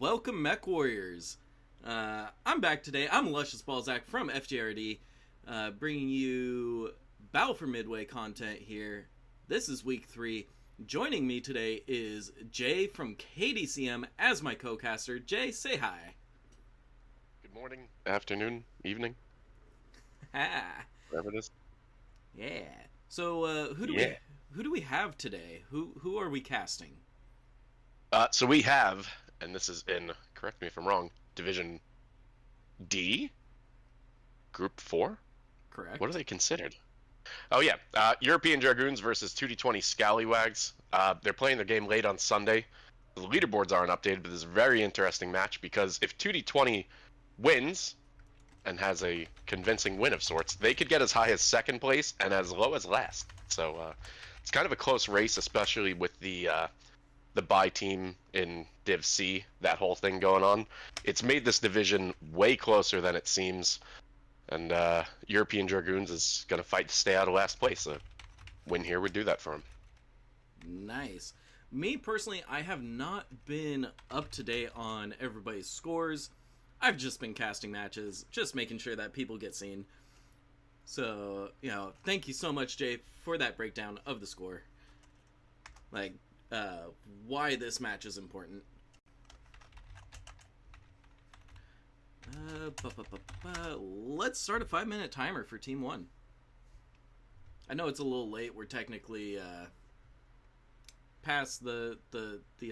Welcome, Mech Warriors. I'm back today. I'm Luscious Balzac from FJRD, bringing you Battle for Midway content here. This is week 3. Joining me today is Jay from KDCM as my co-caster. Jay, say hi. Good morning, afternoon, evening, Ha. whatever it is. Yeah. So, who do we have today? Who are we casting? So we have, and this is in, correct me if I'm wrong, Division D? Group 4? Correct. What are they considered? Oh yeah, European Dragoons versus 2D20 Scallywags. They're playing their game late on Sunday. The leaderboards aren't updated, but this is a very interesting match because if 2D20 wins and has a convincing win of sorts, they could get as high as second place and as low as last. So it's kind of a close race, especially with the bye team in Div C, that whole thing going on. It's made this division way closer than it seems, and European Dragoons is going to fight to stay out of last place. A win here would do that for him. Nice. Me personally, I have not been up to date on everybody's scores. I've just been casting matches, just making sure that people get seen. So, thank you so much, Jay, for that breakdown of the score. Why this match is important. Let's start a 5-minute timer for Team 1. I know it's a little late. We're technically past the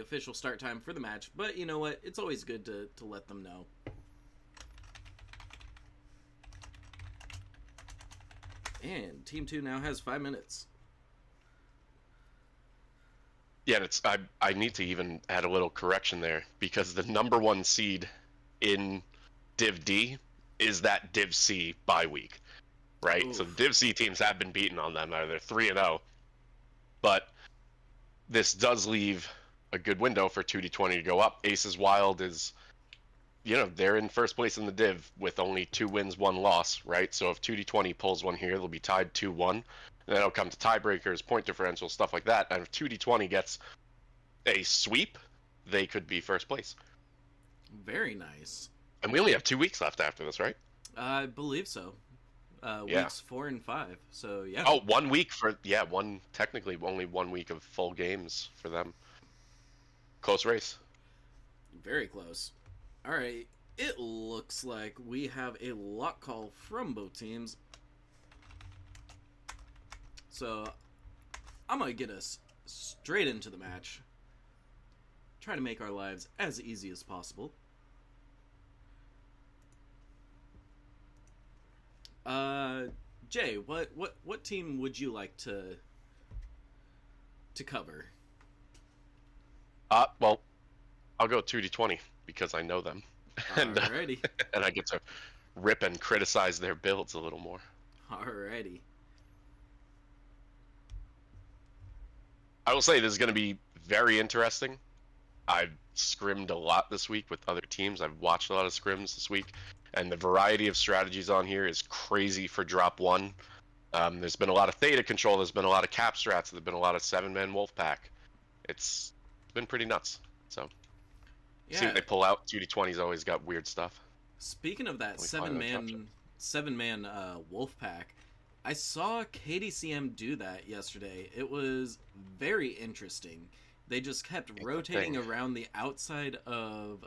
official start time for the match, but you know what? It's always good to let them know. And Team 2 now has 5 minutes. Yeah, and I need to even add a little correction there because the number 1 seed in Div D is that Div C bye week, right? Oof. So the Div C teams have been beaten on them. They're 3-0, but this does leave a good window for 2D20 to go up. Aces Wild is, they're in first place in the Div with only 2 wins, 1 loss, right? So if 2D20 pulls one here, they'll be tied 2-1. And then it'll come to tiebreakers, point differential, stuff like that. And if 2D20 gets a sweep, they could be first place. Very nice. And we only have 2 weeks left after this, right? I believe so. Yeah. Weeks 4 and 5. So, yeah. Oh, 1 week technically only 1 week of full games for them. Close race. Very close. All right. It looks like we have a lock call from both teams. So, I'm going to get us straight into the match. Try to make our lives as easy as possible. Jay, what team would you like to cover? Well, I'll go 2D20 because I know them. Alrighty. And I get to rip and criticize their builds a little more. Alrighty. I will say this is going to be very interesting. I've scrimmed a lot this week with other teams. I've watched a lot of scrims this week, and the variety of strategies on here is crazy for drop 1. There's been a lot of theta control. There's been a lot of cap strats. There's been a lot of 7-man wolf pack. It's been pretty nuts. So, Yeah. see what they pull out. 2D20's always got weird stuff. Speaking of that Let me find that seven man wolf pack, I saw KDCM do that yesterday. It was very interesting. They just kept rotating around the outside of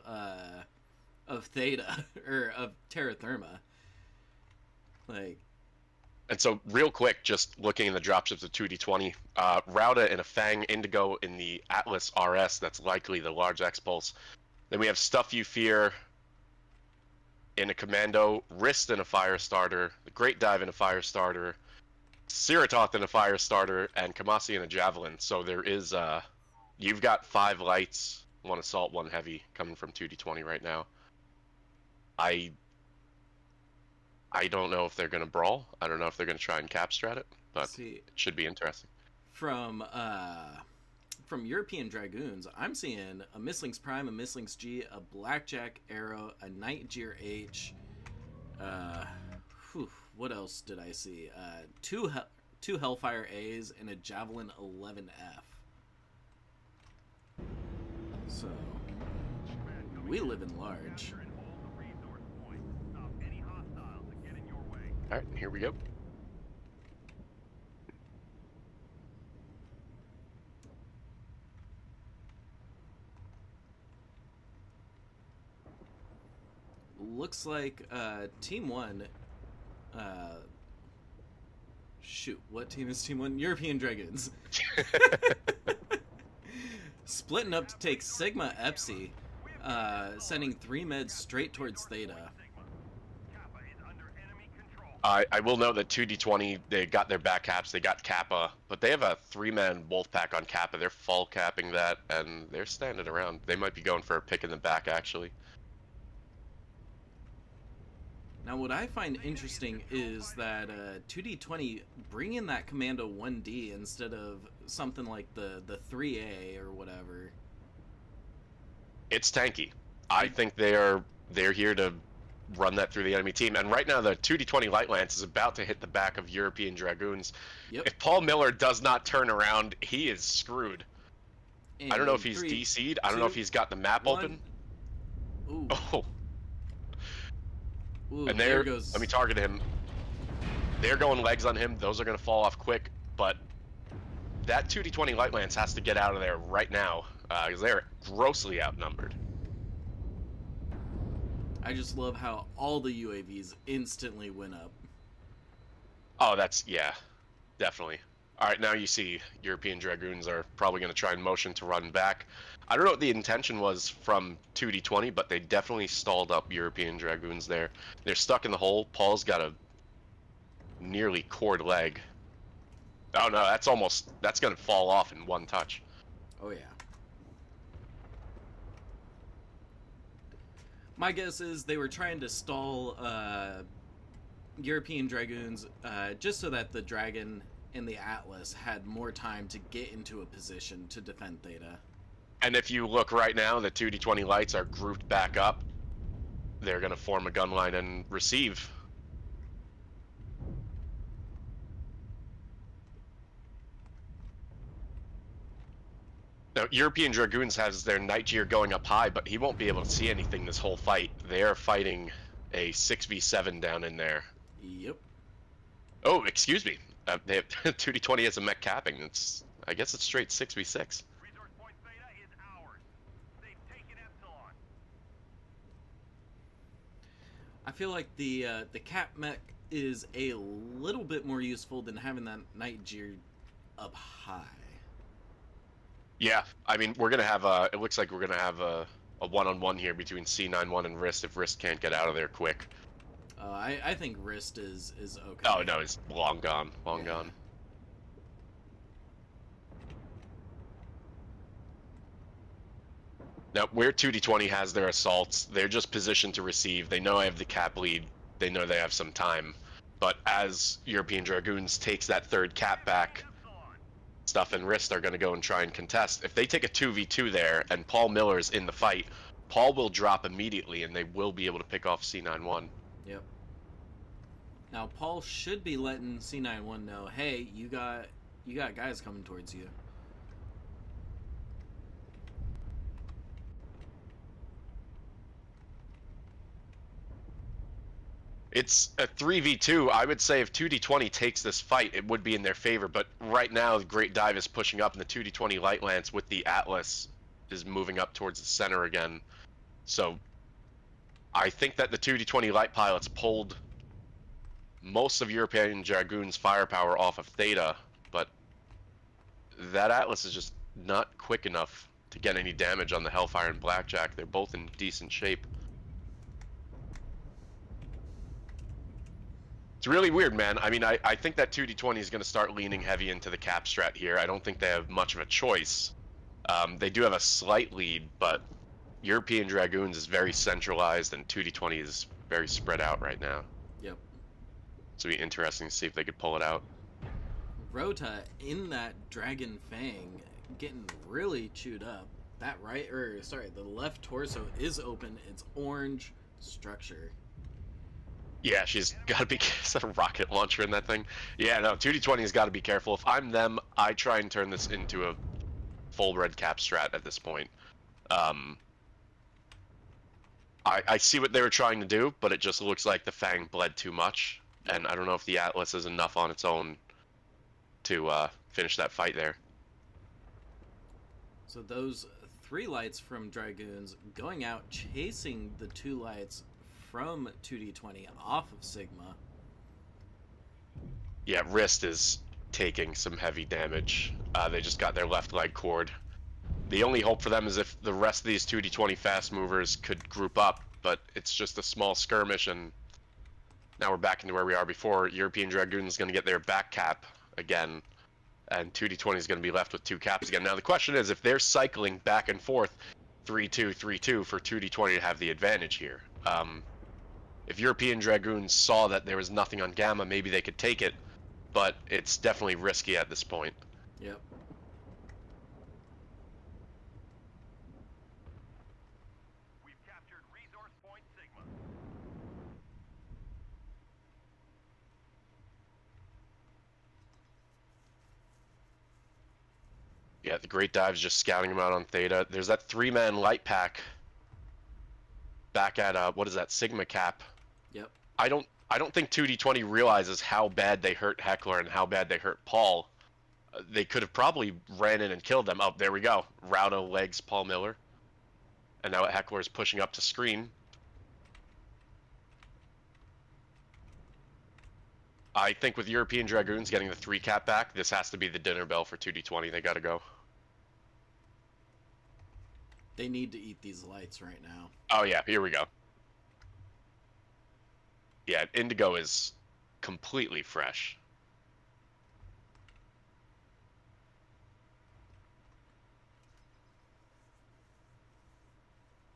Theta or of Terra Therma. And so, real quick, just looking in the dropships of 2D20, Rauda and a Fang Indigo in the Atlas RS, that's likely the large X-Pulse. Then we have Stuff You Fear in a Commando, Wrist in a Firestarter, the Great Dive in a Firestarter, Ciritoth in a Firestarter, and Kamasi in a Javelin. So there is, you've got 5 lights, 1 assault, 1 heavy coming from 2D20 right now. I don't know if they're going to brawl. I don't know if they're going to try and cap strat it, but it should be interesting. From European Dragoons, I'm seeing a Mistlings Prime, a Mistlings G, a Blackjack Arrow, a Nightgear H. What else did I see? Two Hellfire A's and a Javelin 11F. So We live in large. All right, here we go. Looks like Team 1... shoot, what team is Team 1? European Dragoons. Splitting up to take Sigma Epsi, sending 3 meds straight towards Theta. I will note that 2D20, they got their back caps, they got Kappa, but they have a 3-man wolf pack on Kappa. They're full capping that, and they're standing around. They might be going for a pick in the back, actually. Now, what I find interesting is that 2D20 bring in that Commando 1D instead of something like the 3A or whatever. It's tanky. I think they're here to run that through the enemy team. And right now, the 2D20 Light Lance is about to hit the back of European Dragoons. Yep. If Paul Miller does not turn around, he is screwed. And I don't know if he's DC'd. I don't know if he's got the map open. Ooh. Oh. Ooh, And there goes. let me target him. They're going legs on him. Those are going to fall off quick. But that 2D20 Light Lance has to get out of there right now because they're grossly outnumbered. I just love how all the UAVs instantly went up. Oh, yeah, definitely. All right, now you see European Dragoons are probably going to try and motion to run back. I don't know what the intention was from 2D20, but they definitely stalled up European Dragoons there. They're stuck in the hole. Paul's got a nearly cored leg. Oh no, that's going to fall off in one touch. Oh, yeah. My guess is they were trying to stall European Dragoons just so that the Dragon and the Atlas had more time to get into a position to defend Theta. And if you look right now, the 2D20 lights are grouped back up. They're going to form a gun line and receive. Now, European Dragoons has their Night Gear going up high, but he won't be able to see anything this whole fight. They're fighting a 6v7 down in there. Yep. Oh, excuse me. They have 2D20 as a mech capping. I guess it's straight 6v6. I feel like the cap mech is a little bit more useful than having that Night Gear up high. Yeah, I mean, we're gonna have it looks like we're gonna have a one-on-one here between C91 and Wrist if Wrist can't get out of there quick. I think Wrist is okay. Oh no, he's long gone, gone. Now, where 2D20 has their assaults, they're just positioned to receive. They know I have the cap lead. They know they have some time. But as European Dragoons takes that third cap back, Stuff and Wrist are going to go and try and contest. If they take a 2v2 there and Paul Miller's in the fight, Paul will drop immediately and they will be able to pick off C91. Yep. Now, Paul should be letting C91 know, hey, you got guys coming towards you. It's a 3v2. I would say if 2D20 takes this fight, it would be in their favor. But right now, the Great Dive is pushing up, and the 2D20 Light Lance with the Atlas is moving up towards the center again. So I think that the 2D20 Light Pilots pulled most of European Dragoons' firepower off of Theta, but that Atlas is just not quick enough to get any damage on the Hellfire and Blackjack. They're both in decent shape. It's really weird, man. I mean, I think that 2D20 is going to start leaning heavy into the cap strat here. I don't think they have much of a choice. They do have a slight lead, but European Dragoons is very centralized, and 2D20 is very spread out right now. Yep. So it'll be interesting to see if they could pull it out. Rota in that Dragon Fang getting really chewed up. That the left torso is open. It's orange structure. Yeah, she's got to be. Is that a rocket launcher in that thing? Yeah, no, 2D20 has got to be careful. If I'm them, I try and turn this into a full red cap strat at this point. I see what they were trying to do, but it just looks like the Fang bled too much, and I don't know if the Atlas is enough on its own to finish that fight there. So those 3 lights from Dragoons going out chasing the 2 lights from 2D20 off of Sigma. Yeah, Wrist is taking some heavy damage. They just got their left leg cord. The only hope for them is if the rest of these 2D20 fast movers could group up, but it's just a small skirmish, and now we're back into where we are before. European Dragoons is going to get their back cap again, and 2D20 is going to be left with 2 caps again. Now the question is, if they're cycling back and forth 3-2, 3-2 for 2D20 to have the advantage here. If European Dragoons saw that there was nothing on Gamma, maybe they could take it, but it's definitely risky at this point. Yep. We've captured resource point Sigma. Yeah, the Great Dive's just scouting them out on Theta. There's that 3-man light pack back at what is that, Sigma cap. Yep. I don't think 2D20 realizes how bad they hurt Heckler and how bad they hurt Paul. They could have probably ran in and killed them. Oh, there we go. Rauda legs Paul Miller. And now Heckler is pushing up to screen. I think with European Dragoons getting the 3 cap back, this has to be the dinner bell for 2D20. They gotta go. They need to eat these lights right now. Oh yeah, here we go. Yeah, Indigo is completely fresh.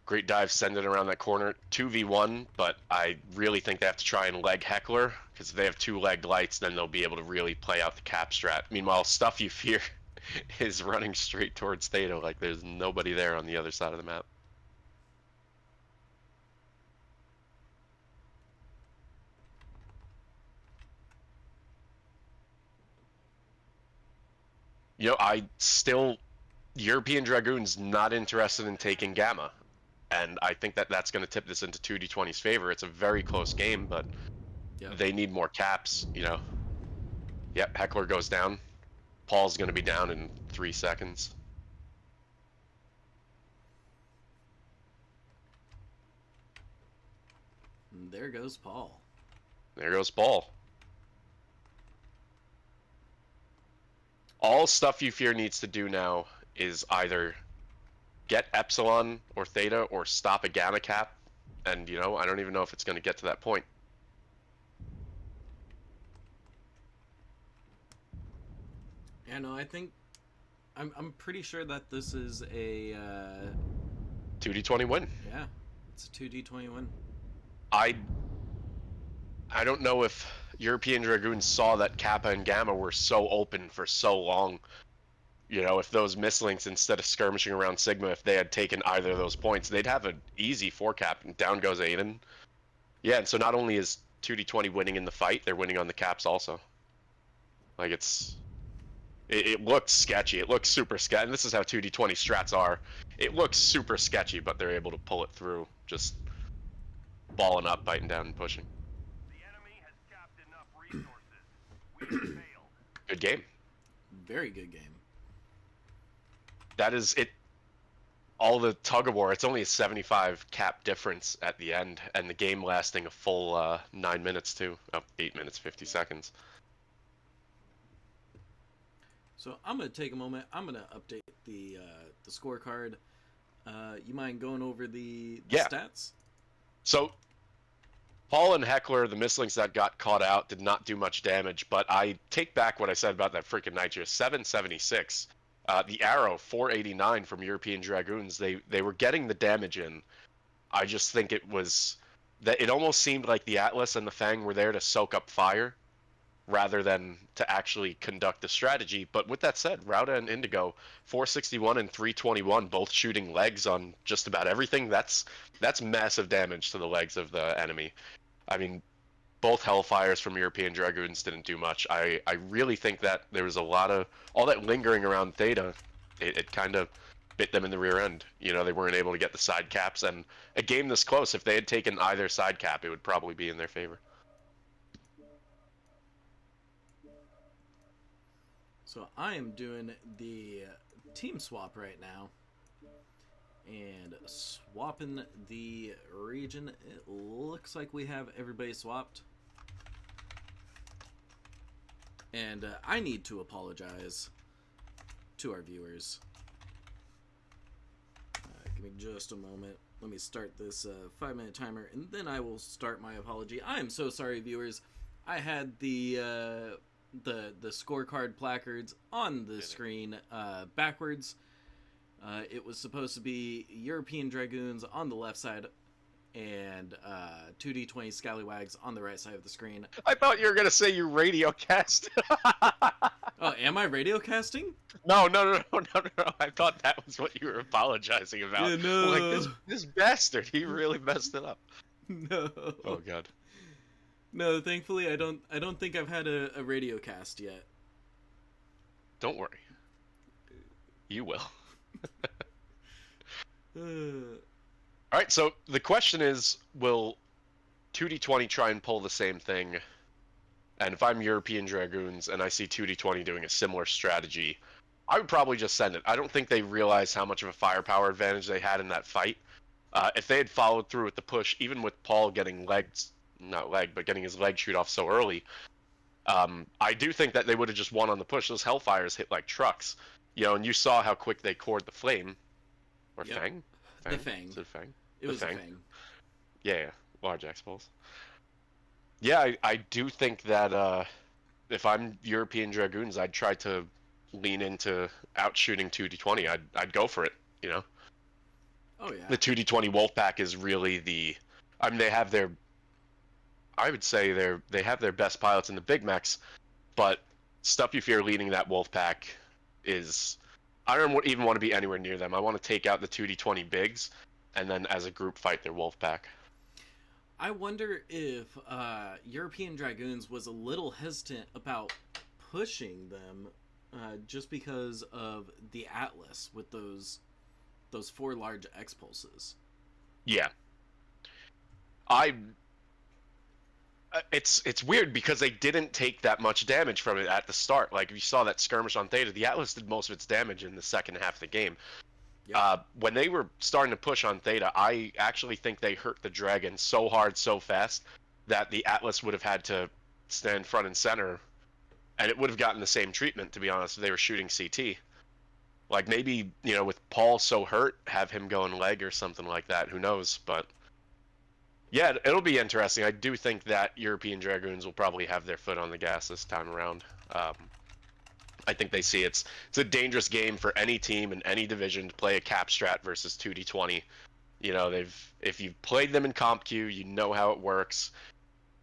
Great Dive, send it around that corner. 2v1, but I really think they have to try and leg Heckler, because if they have 2 legged lights, then they'll be able to really play out the cap strat. Meanwhile, Stuff You Fear is running straight towards Theta like there's nobody there on the other side of the map. You know, European Dragoons not interested in taking Gamma. And I think that that's going to tip this into 2D20's favor. It's a very close game, but Yep. they need more caps, you know. Yep, Heckler goes down. Paul's going to be down in 3 seconds. And there goes Paul. There goes Paul. All Stuff You Fear needs to do now is either get Epsilon or Theta or stop a Gamma cap. And, you know, I don't even know if it's going to get to that point. Yeah, no, I think I'm pretty sure that this is a 2D20 win. yeah, it's a 2D20 win. I don't know if European Dragoons saw that Kappa and Gamma were so open for so long. You know, if those mislinks, instead of skirmishing around Sigma, if they had taken either of those points, they'd have an easy 4 cap, and down goes Aiden. Yeah, and so not only is 2D20 winning in the fight, they're winning on the caps also. Like, it looks sketchy. It looks super sketchy, and this is how 2D20 strats are. It looks super sketchy, but they're able to pull it through, just balling up, biting down, and pushing. The enemy has capped enough resources. We have failed. Good game. Very good game. That is it. All the tug of war, it's only a 75 cap difference at the end, and the game lasting a full 9 minutes too. Oh, 8 minutes, 50 seconds. So I'm gonna take a moment. I'm gonna update the scorecard. You mind going over the Yeah. stats? So, Paul and Heckler, the mislinks that got caught out, did not do much damage, but I take back what I said about that freaking Nitrous. 776. The Arrow, 489 from European Dragoons. They were getting the damage in. I just think it was that it almost seemed like the Atlas and the Fang were there to soak up fire rather than to actually conduct the strategy. But with that said, Rauda and Indigo, 461 and 321, both shooting legs on just about everything. That's massive damage to the legs of the enemy. I mean, both Hellfires from European Dragoons didn't do much. I really think that there was a lot of all that lingering around Theta. It kind of bit them in the rear end. You know, they weren't able to get the side caps, and a game this close, if they had taken either side cap, it would probably be in their favor. So I am doing the team swap right now. And swapping the region. It looks like we have everybody swapped. And I need to apologize to our viewers. Give me just a moment. Let me start this 5-minute timer, and then I will start my apology. I am so sorry, viewers. I had the scorecard placards on the screen backwards. It was supposed to be European Dragoons on the left side and 2D20 Scallywags on the right side of the screen. I thought you were going to say you radio cast. Oh, am I radio casting? No. I thought that was what you were apologizing about. Yeah, no. Like, this bastard, he really messed it up. No. Oh, God. No, thankfully I don't think I've had a radio cast yet. Don't worry. You will. All right, so the question is, will 2D20 try and pull the same thing? And if I'm European Dragoons and I see 2D20 doing a similar strategy, I would probably just send it. I don't think they realize how much of a firepower advantage they had in that fight. If they had followed through with the push, even with Paul getting getting his leg shoot off so early, I do think that they would have just won on the push. Those Hellfires hit like trucks. You know, and you saw how quick they cored the Flame. Or Yep. Fang? The Fang. Is it Fang? It was Fang. Yeah. Large X-Pulse. Yeah, I do think that if I'm European Dragoons, I'd try to lean into outshooting 2D20. I'd go for it, you know? Oh, yeah. The 2D20 Wolfpack is really I mean, they have their... I would say they have their best pilots in the Big Mechs, but Stuffy Fear leading that Wolfpack is... I don't even want to be anywhere near them. I want to take out the 2D20 Bigs, and then as a group fight their Wolfpack. I wonder if European Dragoons was a little hesitant about pushing them just because of the Atlas with those 4 large X-pulses. Yeah. It's weird because they didn't take that much damage from it at the start. Like, you saw that skirmish on Theta. The Atlas did most of its damage in the second half of the game. Yep. When they were starting to push on Theta, I actually think they hurt the Dragon so hard, so fast, that the Atlas would have had to stand front and center, and it would have gotten the same treatment, to be honest, if they were shooting CT. Like, maybe, you know, with Paul so hurt, have him go in leg or something like that. Who knows? But yeah, it'll be interesting. I do think that European Dragoons will probably have their foot on the gas this time around. I think they see it's a dangerous game for any team in any division to play a cap strat versus 2D20. You know, if you've played them in Comp Q, you know how it works.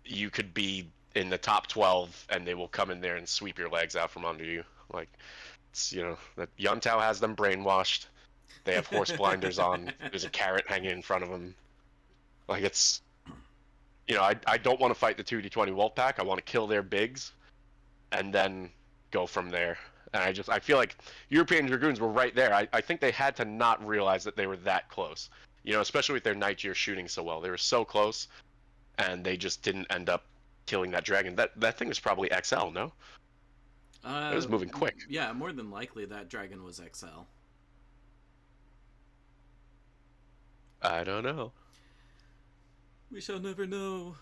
You could be in the top 12 and they will come in there and sweep your legs out from under you. Like, it's, you know, that Yuntao has them brainwashed. They have horse blinders on. There's a carrot hanging in front of them. Like, it's, you know, I don't want to fight the 2D20 Wolfpack. I want to kill their bigs and then go from there. And I feel like European Dragoons were right there. I think they had to not realize that they were that close. You know, especially with their Night Gear shooting so well. They were so close, and they just didn't end up killing that dragon. That thing was probably XL, no? It was moving quick. Yeah, more than likely that dragon was XL. I don't know. We shall never know.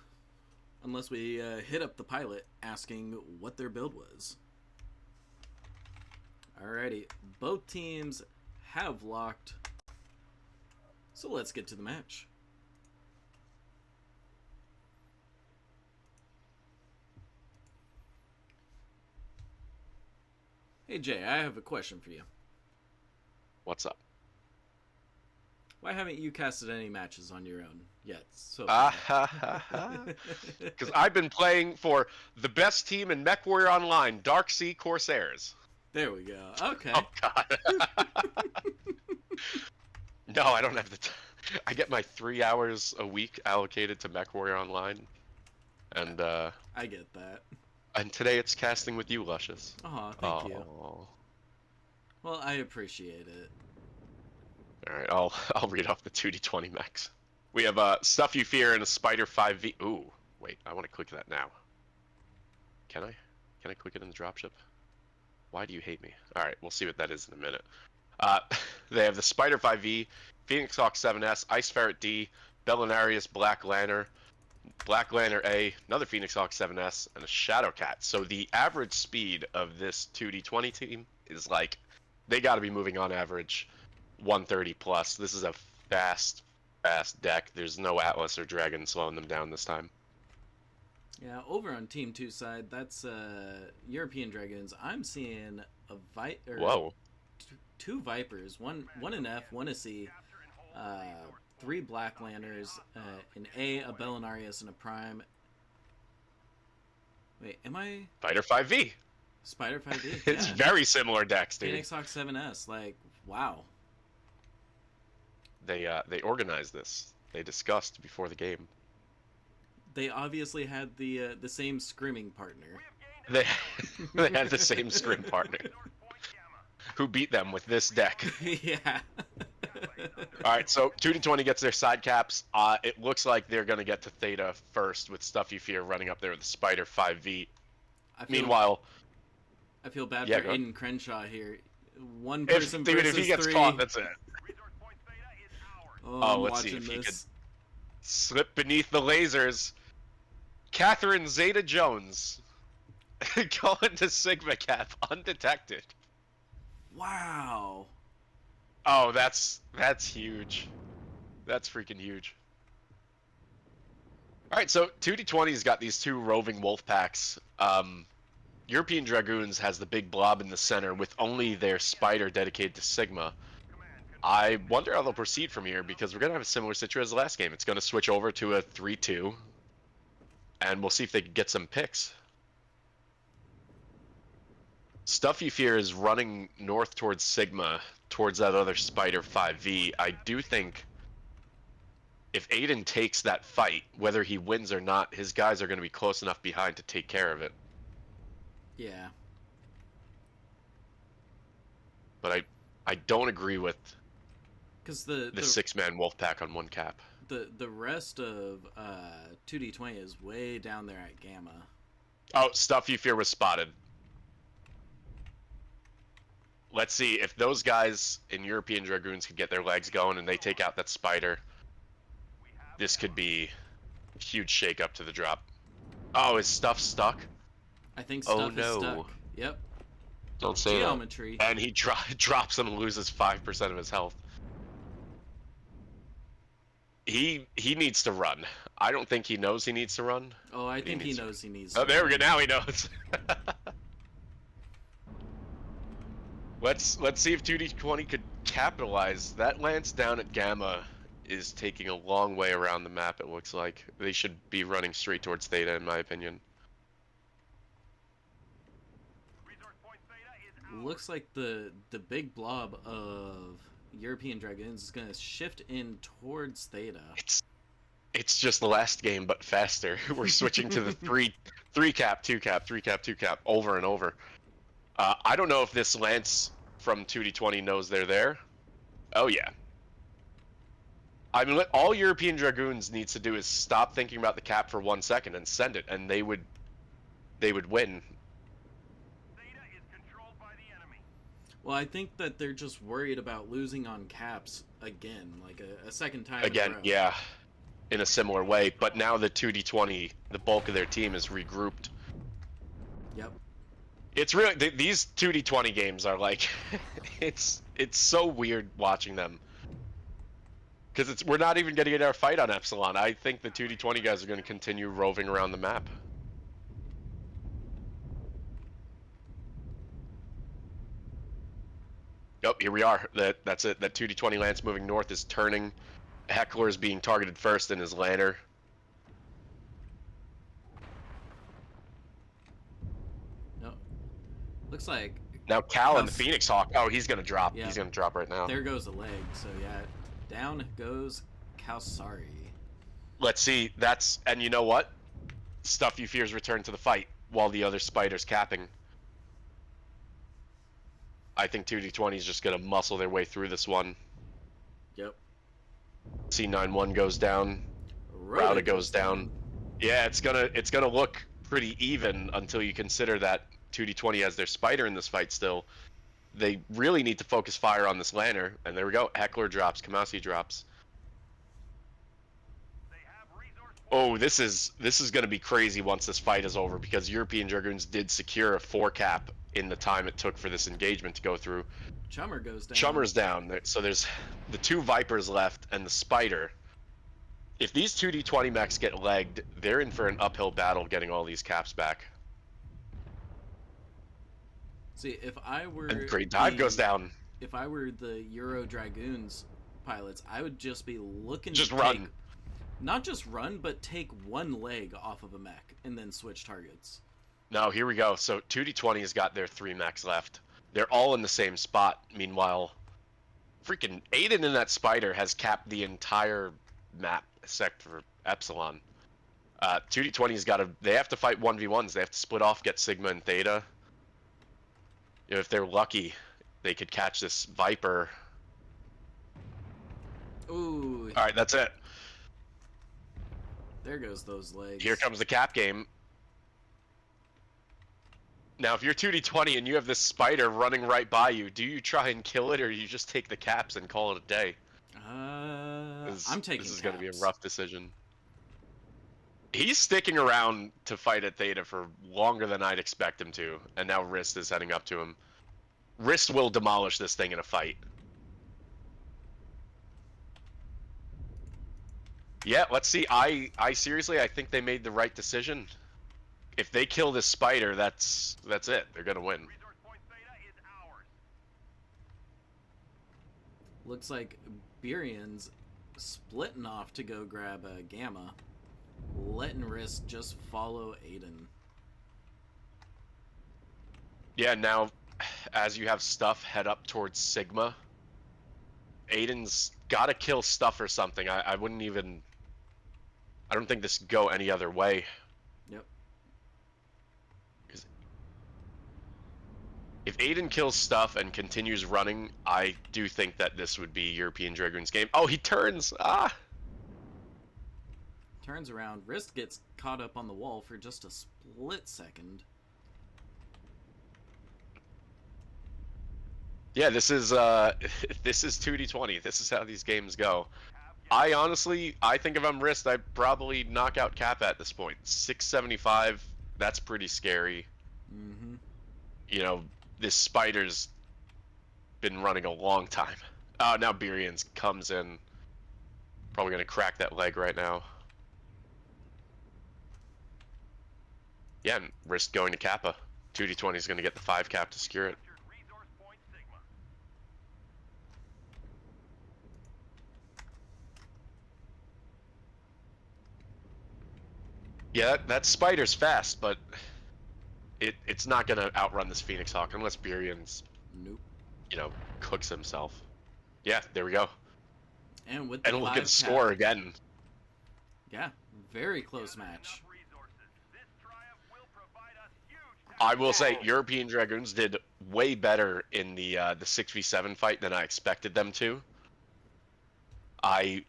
Unless we hit up the pilot asking what their build was. Alrighty, both teams have locked. So let's get to the match. Hey Jay, I have a question for you. What's up? Why haven't you casted any matches on your own yet? Because I've been playing for the best team in MechWarrior Online, Dark Sea Corsairs. There we go. Okay. Oh, God. No, I don't have the time. I get my 3 hours a week allocated to MechWarrior Online. And, I get that. And today it's casting with you, Luscious. Oh, thank you. Well, I appreciate it. All right, I'll read off the 2d20 mechs. We have Stuff You Fear and a Spider 5V. Ooh, wait, I want to click that now. Can I? Can I click it in the dropship? Why do you hate me? All right, we'll see what that is in a minute. They have the Spider 5V, Phoenix Hawk 7S, Ice Ferret D, Bellinarius Black Lantern, Black Lantern A, another Phoenix Hawk 7S, and a Shadow Cat. So the average speed of this 2d20 team is like, they got to be moving on average 130 plus. This is a fast deck. There's no Atlas or Dragon slowing them down this time. Yeah, over on Team 2 side, that's European Dragoons. I'm seeing Whoa. two Vipers, one in F, one a C, 3 Black Lanterns, an A, a Bellinarius, and a Prime. Wait, am I... Spider 5V. Spider 5V? It's very similar decks, dude. Phoenix Hawk 7S, like, wow. They organized this. They discussed before the game. They obviously had the same scrimming partner. They had the same scrim partner who beat them with this deck. Yeah. All right, so 2d20 gets their side caps. It looks like they're going to get to Theta first with Stuff You Fear running up there with the Spider 5V. Meanwhile... I feel bad Yeah, for go ahead. Aiden Crenshaw here. One person Dude, versus if he gets 3. caught, that's it. Oh, Oh, I'm let's see watching if he this. Slip beneath the lasers. Catherine Zeta-Jones going to Sigma Cap undetected. Wow. Oh, that's huge. That's freaking huge. All right, so 2d20's got these 2 roving wolf packs. European Dragoons has the big blob in the center with only their spider dedicated to Sigma. I wonder how they'll proceed from here because we're going to have a similar situation as the last game. It's going to switch over to a 3-2, and we'll see if they can get some picks. Stuff You Fear is running north towards Sigma, towards that other Spider 5V. I do think if Aiden takes that fight, whether he wins or not, his guys are going to be close enough behind to take care of it. Yeah. But I don't agree with Because the 6-man wolf pack on 1 cap. the rest of 2D20 is way down there at Gamma. Oh, Stuff You Fear was spotted. Let's see if those guys in European Dragoons could get their legs going and they take out that spider. This could be a huge shake up to the drop. Oh, is Stuff stuck? I think Stuff no. is stuck. Yep. Don't say Geometry. that. And he drops him and loses 5% of his health. He needs to run. I don't think he knows he needs to run. Oh, I think he knows he needs Oh, to there we go. run. Now he knows. Let's see if 2D20 could capitalize. That lance down at Gamma is taking a long way around the map, it looks like. They should be running straight towards Theta, in my opinion. Looks like the big blob of European Dragoons is going to shift in towards Theta. It's just the last game, but faster. We're switching to the 3 cap, 2 cap, 3 cap, 2 cap, over and over. I don't know if this lance from 2D20 knows they're there. Oh, yeah. I mean, all European Dragoons needs to do is stop thinking about the cap for 1 second and send it, and they would win. Well, I think that they're just worried about losing on caps again, like a second time Again, in a row. yeah, in a similar way. But now the 2D20, the bulk of their team is regrouped. Yep. It's really these 2D20 games are like, it's so weird watching them. Because we're not even going to get our fight on Epsilon. I think the 2D20 guys are going to continue roving around the map. Oh, here we are. That's it. That 2D20 lance moving north is turning. Heckler is being targeted first in his lantern. No. Looks like Now Cal and the Phoenix Hawk. Oh, he's going to drop. Yeah. He's going to drop right now. there goes a leg. So yeah, down goes Kalsari. Let's see. And you know what? Stuff You Fear's return to the fight while the other spider's capping. I think 2D20 is just going to muscle their way through this one. Yep. C91 goes down. Rauda goes down. Yeah, it's gonna look pretty even until you consider that 2D20 has their spider in this fight still. They really need to focus fire on this Lanner, and there we go. Heckler drops, Kamasi drops. They have resource Oh, this is gonna be crazy once this fight is over because European Dragoons did secure a 4 cap in the time it took for this engagement to go through. Chummer goes down. Chummer's down, so there's the 2 Vipers left and the Spider. If these 2D20 mechs get legged, they're in for an uphill battle getting all these caps back. See, if I were And Great Dive goes down. If I were the Euro Dragoons pilots, I would just be looking Just to run. not just run, but take one leg off of a mech and then switch targets. No, here we go. So 2D20 has got their 3 mechs left. They're all in the same spot. Meanwhile, freaking Aiden in that Spider has capped the entire map except for Epsilon. 2D20's got to. They have to fight 1v1s. They have to split off, get Sigma and Theta. You know, if they're lucky, they could catch this Viper. Ooh. All right, that's it. There goes those legs. Here comes the cap game. Now, if you're 2D20 and you have this Spider running right by you, do you try and kill it, or you just take the caps and call it a day? I'm taking This is caps. going to be a rough decision. He's sticking around to fight at Theta for longer than I'd expect him to, and now Wrist is heading up to him. Wrist will demolish this thing in a fight. Yeah, let's see. I seriously, I think they made the right decision. If they kill this Spider, that's it. They're gonna win. resource point Theta is ours. Looks like Burian's splitting off to go grab a Gamma. Letting Wrist just follow Aiden. Yeah, now, as you have Stuff head up towards Sigma, Aiden's gotta kill Stuff or something. I wouldn't even... I don't think this could go any other way. Yep. If Aiden kills Stuff and continues running, I do think that this would be European Dragoons game. Oh, he turns! Ah! Turns around. Wrist gets caught up on the wall for just a split second. Yeah, this is this is 2D20. This is how these games go. I think if I'm Wrist, I'd probably knock out Cap at this point. 675, that's pretty scary. Mm-hmm. You know, this Spider's been running a long time. Oh, now Burians comes in. Probably gonna crack that leg right now. Yeah, and Wrist going to Kappa. 2D20 is gonna get the 5 cap to secure it. Captured resource point Sigma. Yeah, that Spider's fast, but it's not gonna outrun this Phoenix Hawk unless Burian's, Nope. you know, cooks himself. Yeah, there we go. And with the And look 5 at the score cap, again. Yeah, very close match. Enough resources. This triumph will provide us huge I will say European Dragoons did way better in the 6v7 fight than I expected them to. I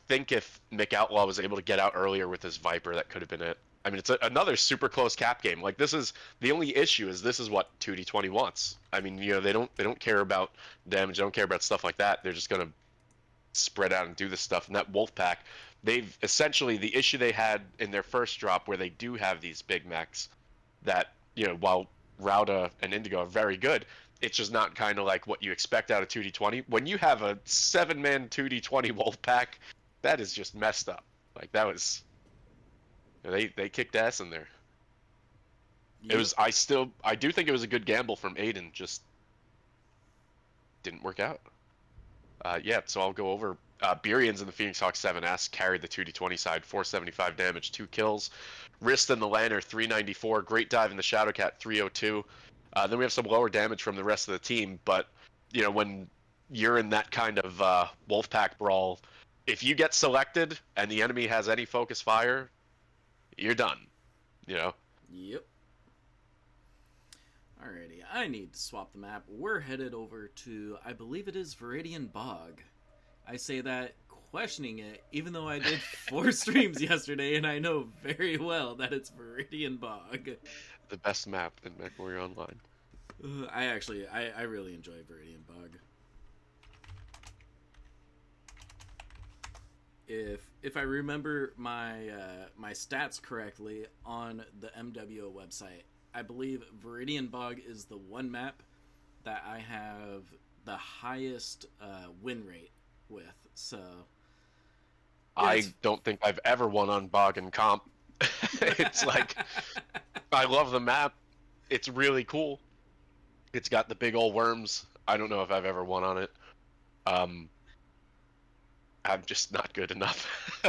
think if Mick Outlaw was able to get out earlier with his Viper, that could have been it. I mean, it's another super close cap game. Like, this is the only issue is this is what 2D20 wants. I mean, you know, they don't care about damage, they don't care about stuff like that. They're just gonna spread out and do this stuff. And that Wolfpack, they've essentially the issue they had in their first drop where they do have these big mechs that, you know, while Rauda and Indigo are very good, it's just not kind of like what you expect out of 2D20. When you have a 7-man 2D20 Wolfpack, that is just messed up. Like, that was... They kicked ass in there. It was... I do think it was a good gamble from Aiden, just... didn't work out. Yeah, so I'll go over... Burians in the Phoenix Hawk 7S carried the 2D20 side, 475 damage, 2 kills. Wrist in the Lanner, 394. Great Dive in the Shadowcat, 302. Then we have some lower damage from the rest of the team, but, you know, when you're in that kind of Wolfpack brawl, if you get selected and the enemy has any focus fire, you're done, you know? Yep. Alrighty, I need to swap the map. We're headed over to, I believe it is Viridian Bog. I say that questioning it, even though I did 4 streams yesterday, and I know very well that it's Viridian Bog. The best map in MechWarrior Online. I really enjoy Viridian Bog. If I remember my my stats correctly on the MWO website, I believe Viridian Bog is the one map that I have the highest win rate with. So I don't think I've ever won on Bog and Comp. It's like, I love the map. It's really cool. It's got the big old worms. I don't know if I've ever won on it. I'm just not good enough.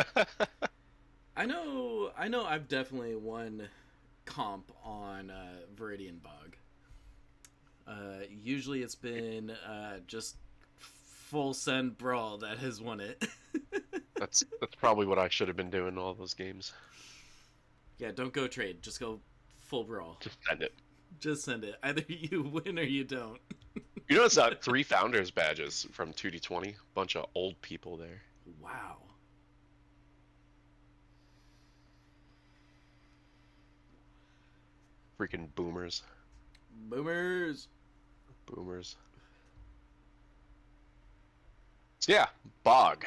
I know I've definitely won comp on Viridian Bog. Usually it's been just full send brawl that has won it. That's probably what I should have been doing in all those games. Yeah, don't go trade. Just go full brawl. Just send it. Just send it. Either you win or you don't. You notice 3 founders badges from 2D20? Bunch of old people there. Wow. Freaking boomers. Boomers. Boomers. So yeah, Bog.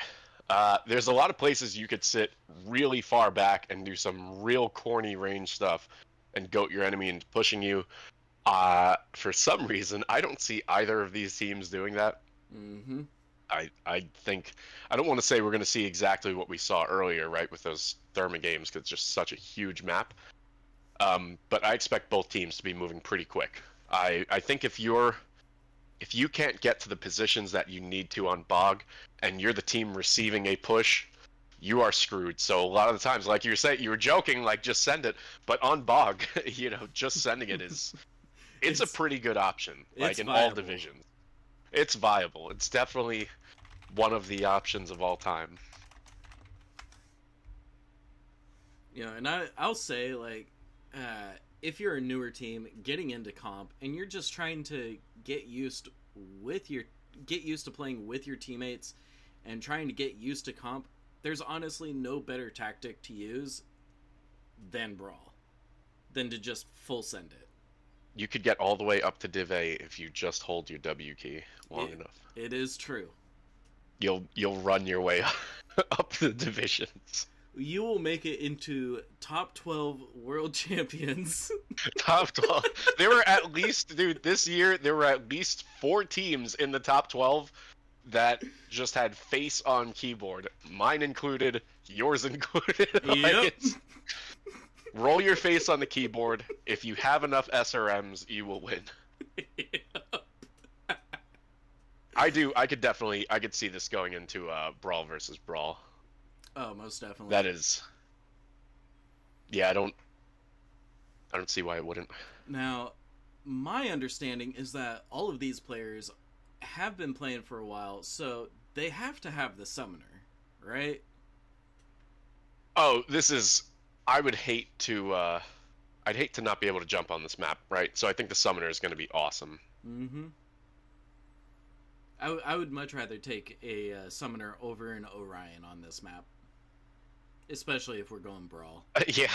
There's a lot of places you could sit really far back and do some real corny range stuff and goat your enemy into pushing you. For some reason, I don't see either of these teams doing that. Mm-hmm. I think, I don't want to say we're going to see exactly what we saw earlier, right, with those Therma games, because it's just such a huge map. But I expect both teams to be moving pretty quick. I think if you can't get to the positions that you need to on Bog, and you're the team receiving a push, you are screwed. So a lot of the times, like you were saying, you were joking, like, just send it. But on Bog, just sending it is, it's a pretty good option, like, in viable. all divisions. It's viable. It's definitely one of the options of all time. And I'll say, like, if you're a newer team getting into comp and you're just trying to get used to playing with your teammates and trying to get used to comp, there's honestly no better tactic to use than brawl, than to just full send it. You could get all the way up to Div A if you just hold your W key long enough. It is true. You'll run your way up the divisions. You will make it into top 12 world champions. Top 12. There were at least, dude, this year there were at least 4 teams in the top 12 that just had face on keyboard. Mine included, yours included. Yep. Roll your face on the keyboard. If you have enough SRMs, you will win. Yep. I could see this going into brawl versus brawl. Oh, most definitely. That is. Yeah, I don't see why it wouldn't. Now, my understanding is that all of these players have been playing for a while, so they have to have the summoner, right? Oh, this is. I would hate to. I'd hate to not be able to jump on this map, right? So I think the summoner is going to be awesome. Mm-hmm. I would much rather take a summoner over an Orion on this map. Especially if we're going brawl. Yeah.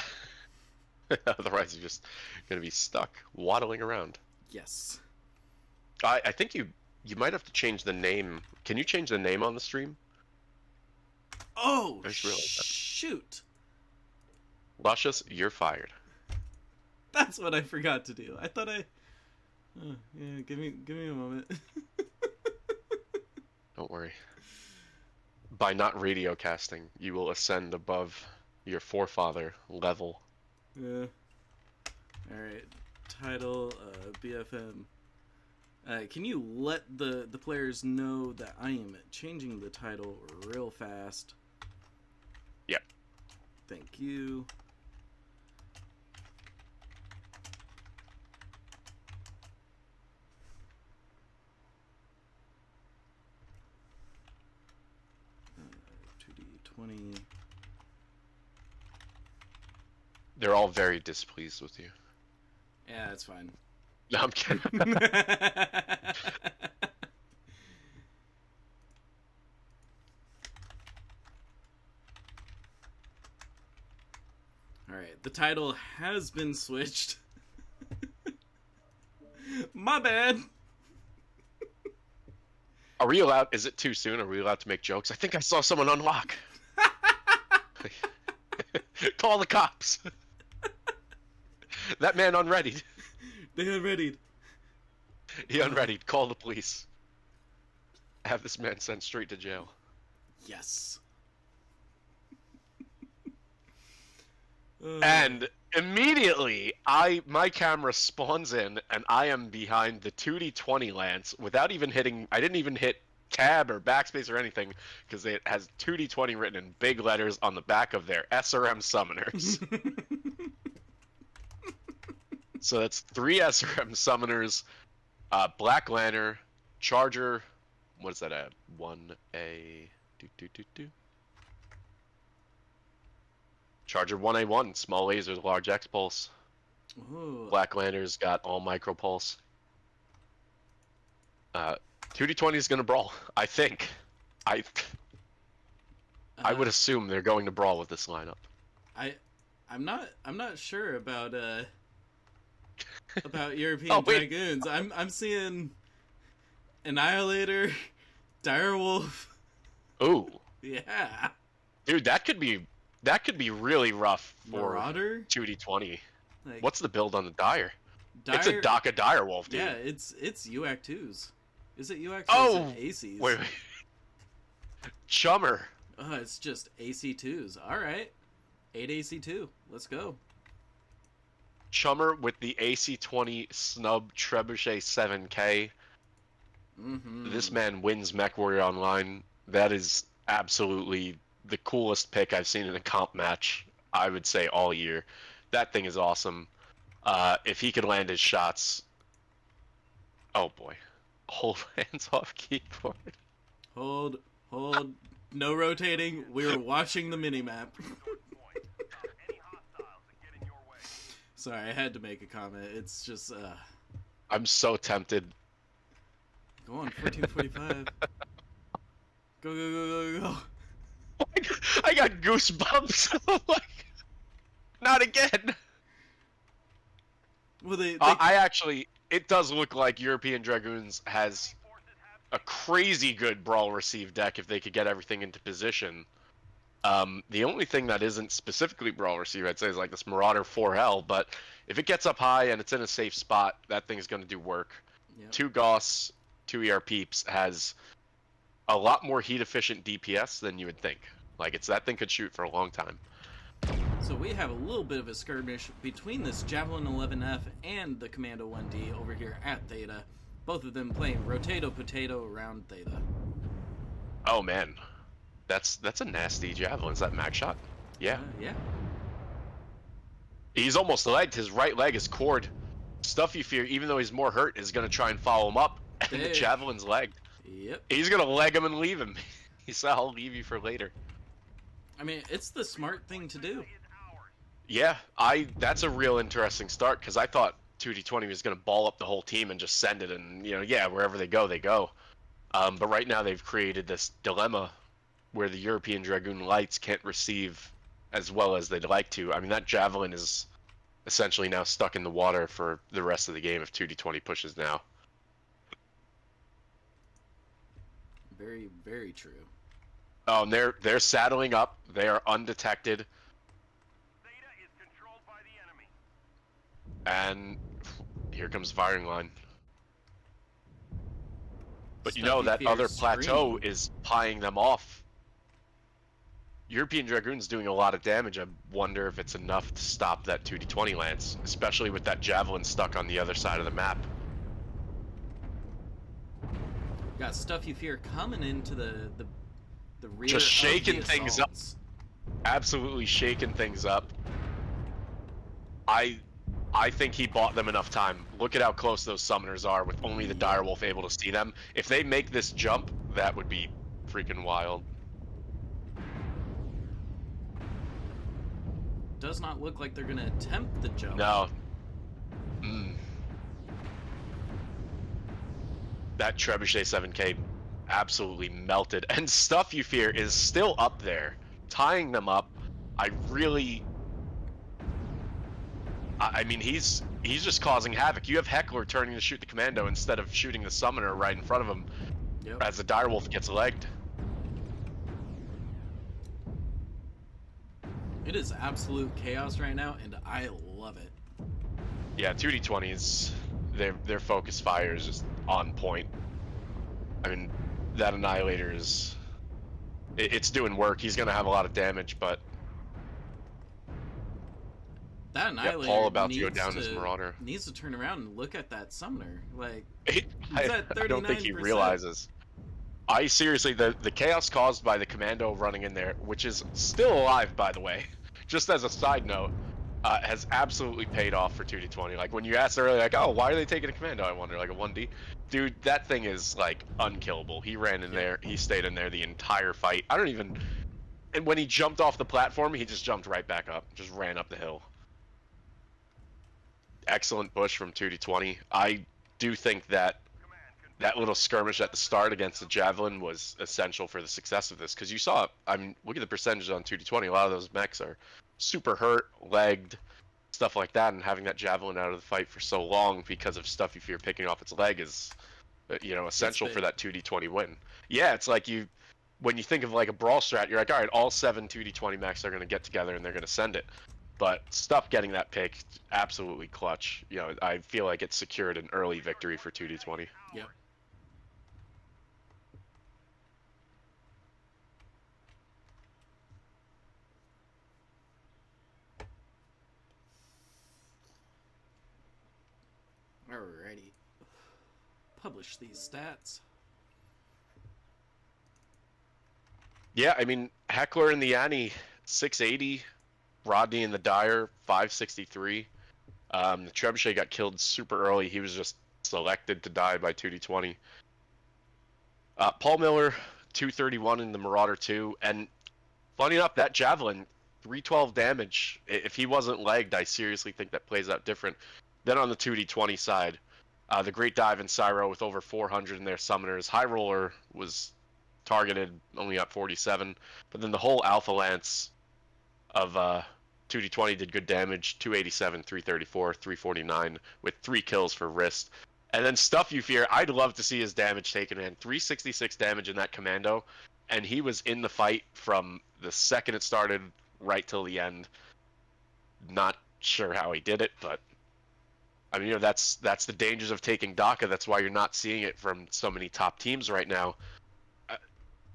Otherwise, you're just going to be stuck waddling around. Yes. I think you might have to change the name. Can you change the name on the stream? Oh, shoot. Luscious, you're fired. That's what I forgot to do. I thought yeah, give me a moment. Don't worry. By not radio casting, you will ascend above your forefather level. Yeah. Alright. Title, BFM. Can you let the players know that I am changing the title real fast? Yep. Thank you. They're all very displeased with you. Yeah, that's fine. No, I'm kidding. The title has been switched. My bad. Are we allowed? Is it too soon? Are we allowed to make jokes? I think I saw someone unlock. Call the cops. That man unreadied. They unreadied. He unreadied. Call the police. Have this man sent straight to jail. Yes. And immediately, my camera spawns in, and I am behind the 2D20 lance without even hitting. I didn't even hit tab or backspace or anything because it has 2D20 written in big letters on the back of their SRM summoners. So that's 3 SRM summoners, Black Lantern, Charger. What is that at? 1A. Charger 1A1, small lasers, large X pulse. Ooh. Black Lantern's got all micro pulse. 2D20 is gonna brawl. I think. I would assume they're going to brawl with this lineup. I'm not sure about European Dragoons. I'm seeing Annihilator, Direwolf. Ooh. Yeah. Dude, that could be really rough for Marauder? 2D20. Like, What's the build on the Dire? It's a Daka Direwolf, dude. Yeah, it's UAC 2s. Is it UAC 2s Oh, or ACs? wait. Chummer. Oh, it's just AC 2s. All right. 8 AC 2. Let's go. Chummer with the AC-20 snub Trebuchet 7K. Mm-hmm. This man wins MechWarrior Online. That is absolutely the coolest pick I've seen in a comp match, I would say, all year. That thing is awesome. If he could land his shots... Oh, boy. Hold hands off keyboard. Hold. No rotating. We were watching the minimap. Sorry, I had to make a comment. It's just, I'm so tempted. Go on, 1445. Go. I got goosebumps. I'm like, not again. Well, I actually, it does look like European Dragoons has a crazy good brawl receive deck if they could get everything into position. The only thing that isn't specifically brawl receive, I'd say, is like this Marauder 4L, but if it gets up high and it's in a safe spot, that thing's going to do work. Yep. 2 Gauss, 2 ER Peeps has a lot more heat efficient DPS than you would think. Like, that thing could shoot for a long time. So we have a little bit of a skirmish between this Javelin 11F and the Commando 1D over here at Theta. Both of them playing Rotato Potato around Theta. Oh man, that's a nasty javelin. Is that max shot? Yeah. Yeah. He's almost legged. His right leg is cored. Stuff you fear, even though he's more hurt, is going to try and follow him up. And the javelin's legged. Yep. He's going to leg him and leave him. He said, I'll leave you for later. I mean, it's the smart thing to do. Yeah, that's a real interesting start, because I thought 2D20 was going to ball up the whole team and just send it, and, wherever they go, they go. But right now they've created this dilemma where the European Dragoon Lights can't receive as well as they'd like to. I mean, that Javelin is essentially now stuck in the water for the rest of the game if 2D20 pushes now. Very, very true. Oh, and they're saddling up. They are undetected. Theta is controlled by the enemy. And here comes firing line. But Stuffy that Fear other scream. plateau is pieing them off. European Dragoon's doing a lot of damage. I wonder if it's enough to stop that 2D20 lance, especially with that Javelin stuck on the other side of the map. Got Stuff You Fear coming into the rear. Just shaking of the things up. assaults. Absolutely shaking things up. I think he bought them enough time. Look at how close those summoners are with only the Direwolf able to see them. If they make this jump, that would be freaking wild. Does not look like they're going to attempt the jump. No. That Trebuchet 7K absolutely melted. And Stuff You Fear is still up there, tying them up. I really I mean, he's just causing havoc. You have Heckler turning to shoot the commando instead of shooting the summoner right in front of him Yep. as the direwolf gets legged. It is absolute chaos right now, and I love it. Yeah, 2D20s, their focus fire is just on point. I mean, that Annihilator is... It's doing work. He's going to have a lot of damage, but... That Annihilator Paul about to needs go down as Marauder. needs to turn around and look at that summoner. Like, I don't think he realizes. I seriously, the chaos caused by the commando running in there, which is still alive, by the way, just as a side note, has absolutely paid off for 2D20. Like, when you asked earlier, like, oh, why are they taking a commando, I wonder, like a 1D? Dude, that thing is, like, unkillable. He ran in there, he stayed in there the entire fight. And when he jumped off the platform, he just jumped right back up, just ran up the hill. Excellent push from 2D20. I do think that little skirmish at the start against the Javelin was essential for the success of this, because you saw, I mean, look at the percentages on 2D20. A lot of those mechs are super hurt, legged, stuff like that, and having that Javelin out of the fight for so long because of stuff if you're picking off its leg is, essential for that 2D20 win. Yeah, it's like when you think of like a brawl strat, you're like, all right, all 7 2D20 mechs are going to get together and they're going to send it. But Stuff getting that pick, absolutely clutch. I feel like it secured an early victory for 2D20. Yep. Alrighty. Publish these stats. Yeah, I mean, Heckler and the Annie, 680. Rodney and the Dyer, 563. The Trebuchet got killed super early. He was just selected to die by 2D20. Paul Miller, 231 in the Marauder 2. And funny enough, that Javelin, 312 damage. If he wasn't legged, I seriously think that plays out different. Then on the 2D20 side, the Great Dive and Cyro with over 400 in their summoners. High Roller was targeted, only got 47. But then the whole Alpha Lance of 2D20 did good damage, 287, 334, 349, with 3 kills for wrist. And then Stuff You Fear, I'd love to see his damage taken, man. 366 damage in that commando, and he was in the fight from the second it started right till the end. Not sure how he did it, but I mean, that's the dangers of taking DACA. That's why you're not seeing it from so many top teams right now.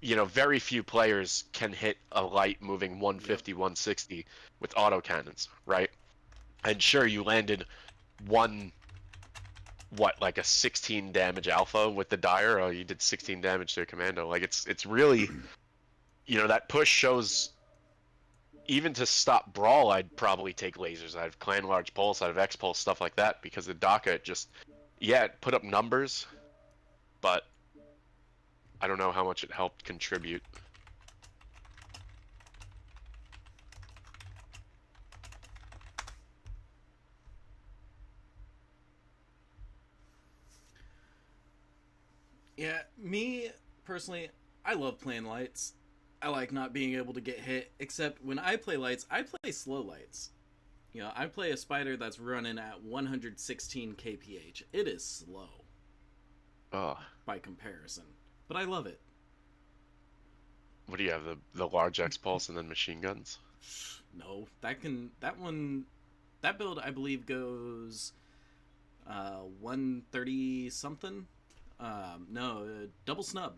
Very few players can hit a light moving 150, 160 with autocannons, right? And sure, you landed like a 16 damage alpha with the Dyer. Oh, you did 16 damage to a commando. Like, it's really, that push shows, even to stop Brawl, I'd probably take lasers. I'd have Clan Large Pulse, I'd have X Pulse, stuff like that, because the DACA it put up numbers, but I don't know how much it helped contribute. Yeah, me personally, I love playing lights. I like not being able to get hit, except when I play lights, I play slow lights. I play a spider that's running at 116 kph. It is slow. By comparison. But I love it. What do you have? The large X Pulse and then machine guns? No, that build I believe goes 130 something. Double snub.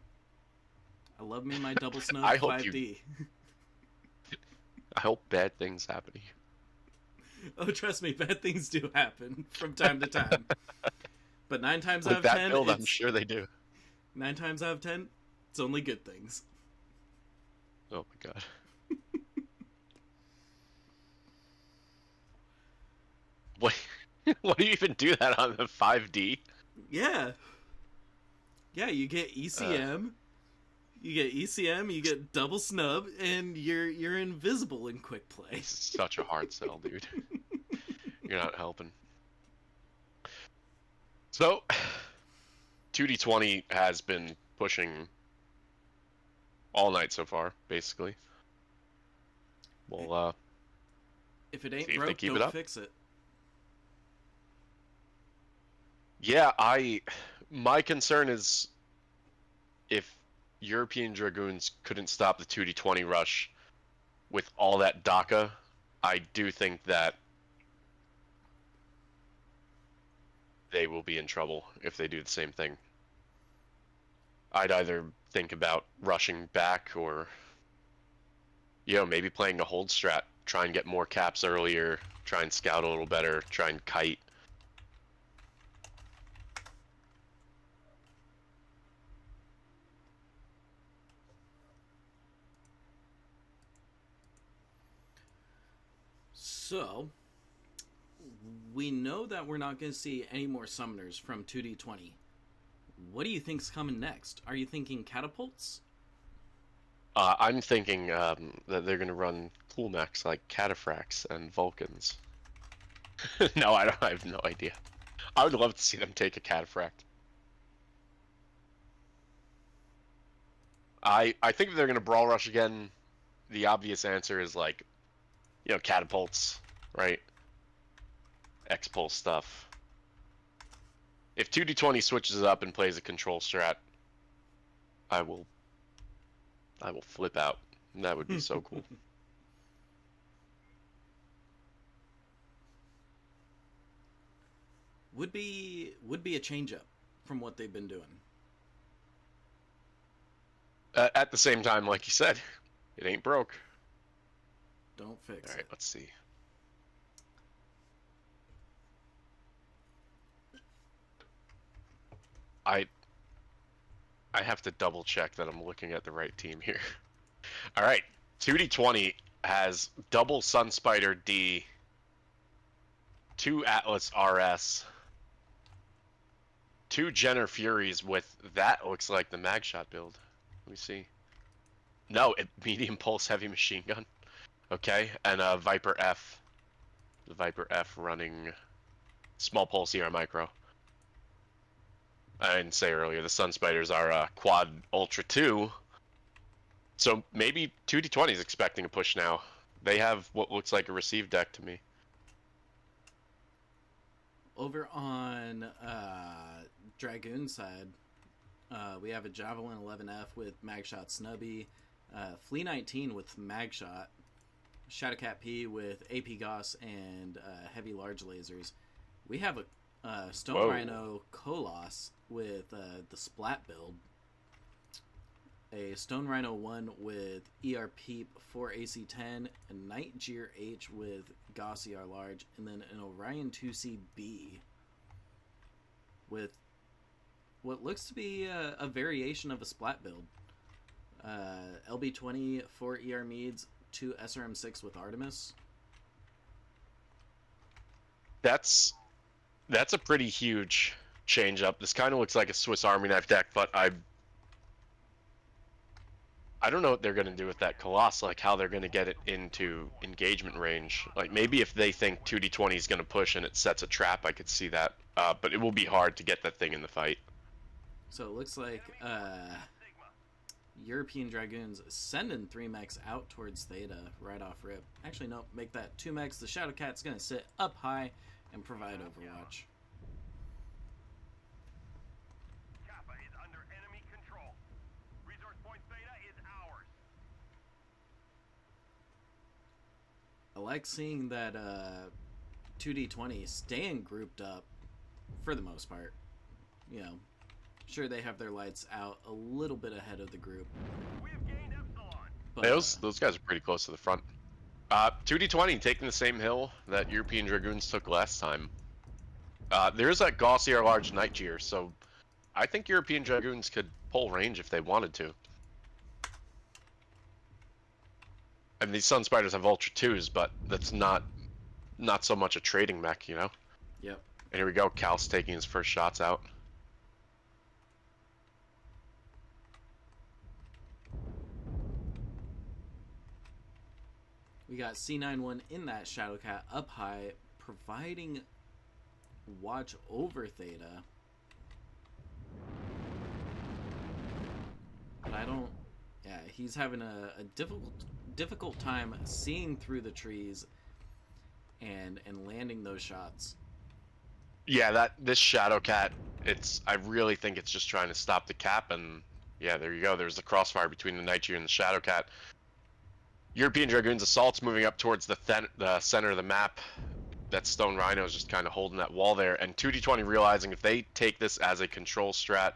I love me my double snub 5D. I hope bad things happen to you. Oh, trust me, bad things do happen from time to time. But 9 times out of that 10, build, I'm sure they do. 9 times out of 10, it's only good things. Oh my god. What do you even do that on the 5D? Yeah. Yeah, you get ECM. You get double snub, and you're invisible in quick play. It's such a hard sell, dude. You're not helping. So, 2D20 has been pushing all night so far, basically. Well, if it ain't broke, don't fix it. Yeah, my concern is if European Dragoons couldn't stop the 2D20 rush with all that DACA, I do think that they will be in trouble if they do the same thing. I'd either think about rushing back or, maybe playing a hold strat, try and get more caps earlier, try and scout a little better, try and kite. So, we know that we're not going to see any more summoners from 2D20. What do you think's coming next? Are you thinking catapults? I'm thinking that they're going to run cool mechs like Cataphracts and Vulcans. No, I have no idea. I would love to see them take a Cataphract. I think if they're going to Brawl Rush again, the obvious answer is like, catapults, right? X-Pulse stuff. If 2D20 switches it up and plays a control strat, I will flip out. That would be so cool. Would be a change up from what they've been doing. At the same time, like you said, it ain't broke. Don't fix All right, it. let's see. I have to double check that I'm looking at the right team here. All right, 2D20 has double Sunspider D, 2 Atlas RS, 2 Jenner Furies with that looks like the Magshot build. Let me see. No, medium pulse heavy machine gun. Okay, and a Viper F. The Viper F running small pulse ER micro. I didn't say earlier, the Sunspiders are quad Ultra 2. So maybe 2D20 is expecting a push now. They have what looks like a receive deck to me. Over on Dragoon side, we have a Javelin 11F with Magshot Snubby, Flea 19 with Magshot, Shadowcat P with AP Goss and heavy large lasers. We have a Stone Rhino Koloss with the Splat build, a Stone Rhino 1 with ER Peep 4 AC10, a Night Jeer H with Goss ER large, and then an Orion 2CB with what looks to be a variation of a Splat build. LB20 4 ER Meads, 2 SRM6 with Artemis. That's a pretty huge change up. This kind of looks like a Swiss Army knife deck, but I don't know what they're going to do with that Coloss, like how they're going to get it into engagement range. Like maybe if they think 2D20 is going to push and it sets a trap, I could see that. But it will be hard to get that thing in the fight. So it looks like European Dragoons sending 3 mechs out towards Theta right off rip. Actually, no, make that 2 mechs. The Shadowcat's going to sit up high and provide Overwatch. Kappa is under enemy control. Resource point Theta is ours. I like seeing that 2D20 staying grouped up for the most part. Sure, they have their lights out a little bit ahead of the group. We have gained Epsilon. But Those guys are pretty close to the front. 2D20 taking the same hill that European Dragoons took last time. There's that Gaussier large Night Jeer, so I think European Dragoons could pull range if they wanted to. And these Sunspiders have Ultra 2s, but that's not so much a trading mech, Yep. And here we go, Cal's taking his first shots out. We got C91 in that Shadowcat up high, providing watch over Theta. But I don't... Yeah, he's having a difficult time seeing through the trees and landing those shots. Yeah, this Shadowcat, I really think it's just trying to stop the cap, and yeah, there you go. There's the crossfire between the Night Jeer and the Shadowcat. European Dragoons assaults moving up towards the center of the map. That Stone Rhino is just kind of holding that wall there, and 2D20 realizing if they take this as a control strat,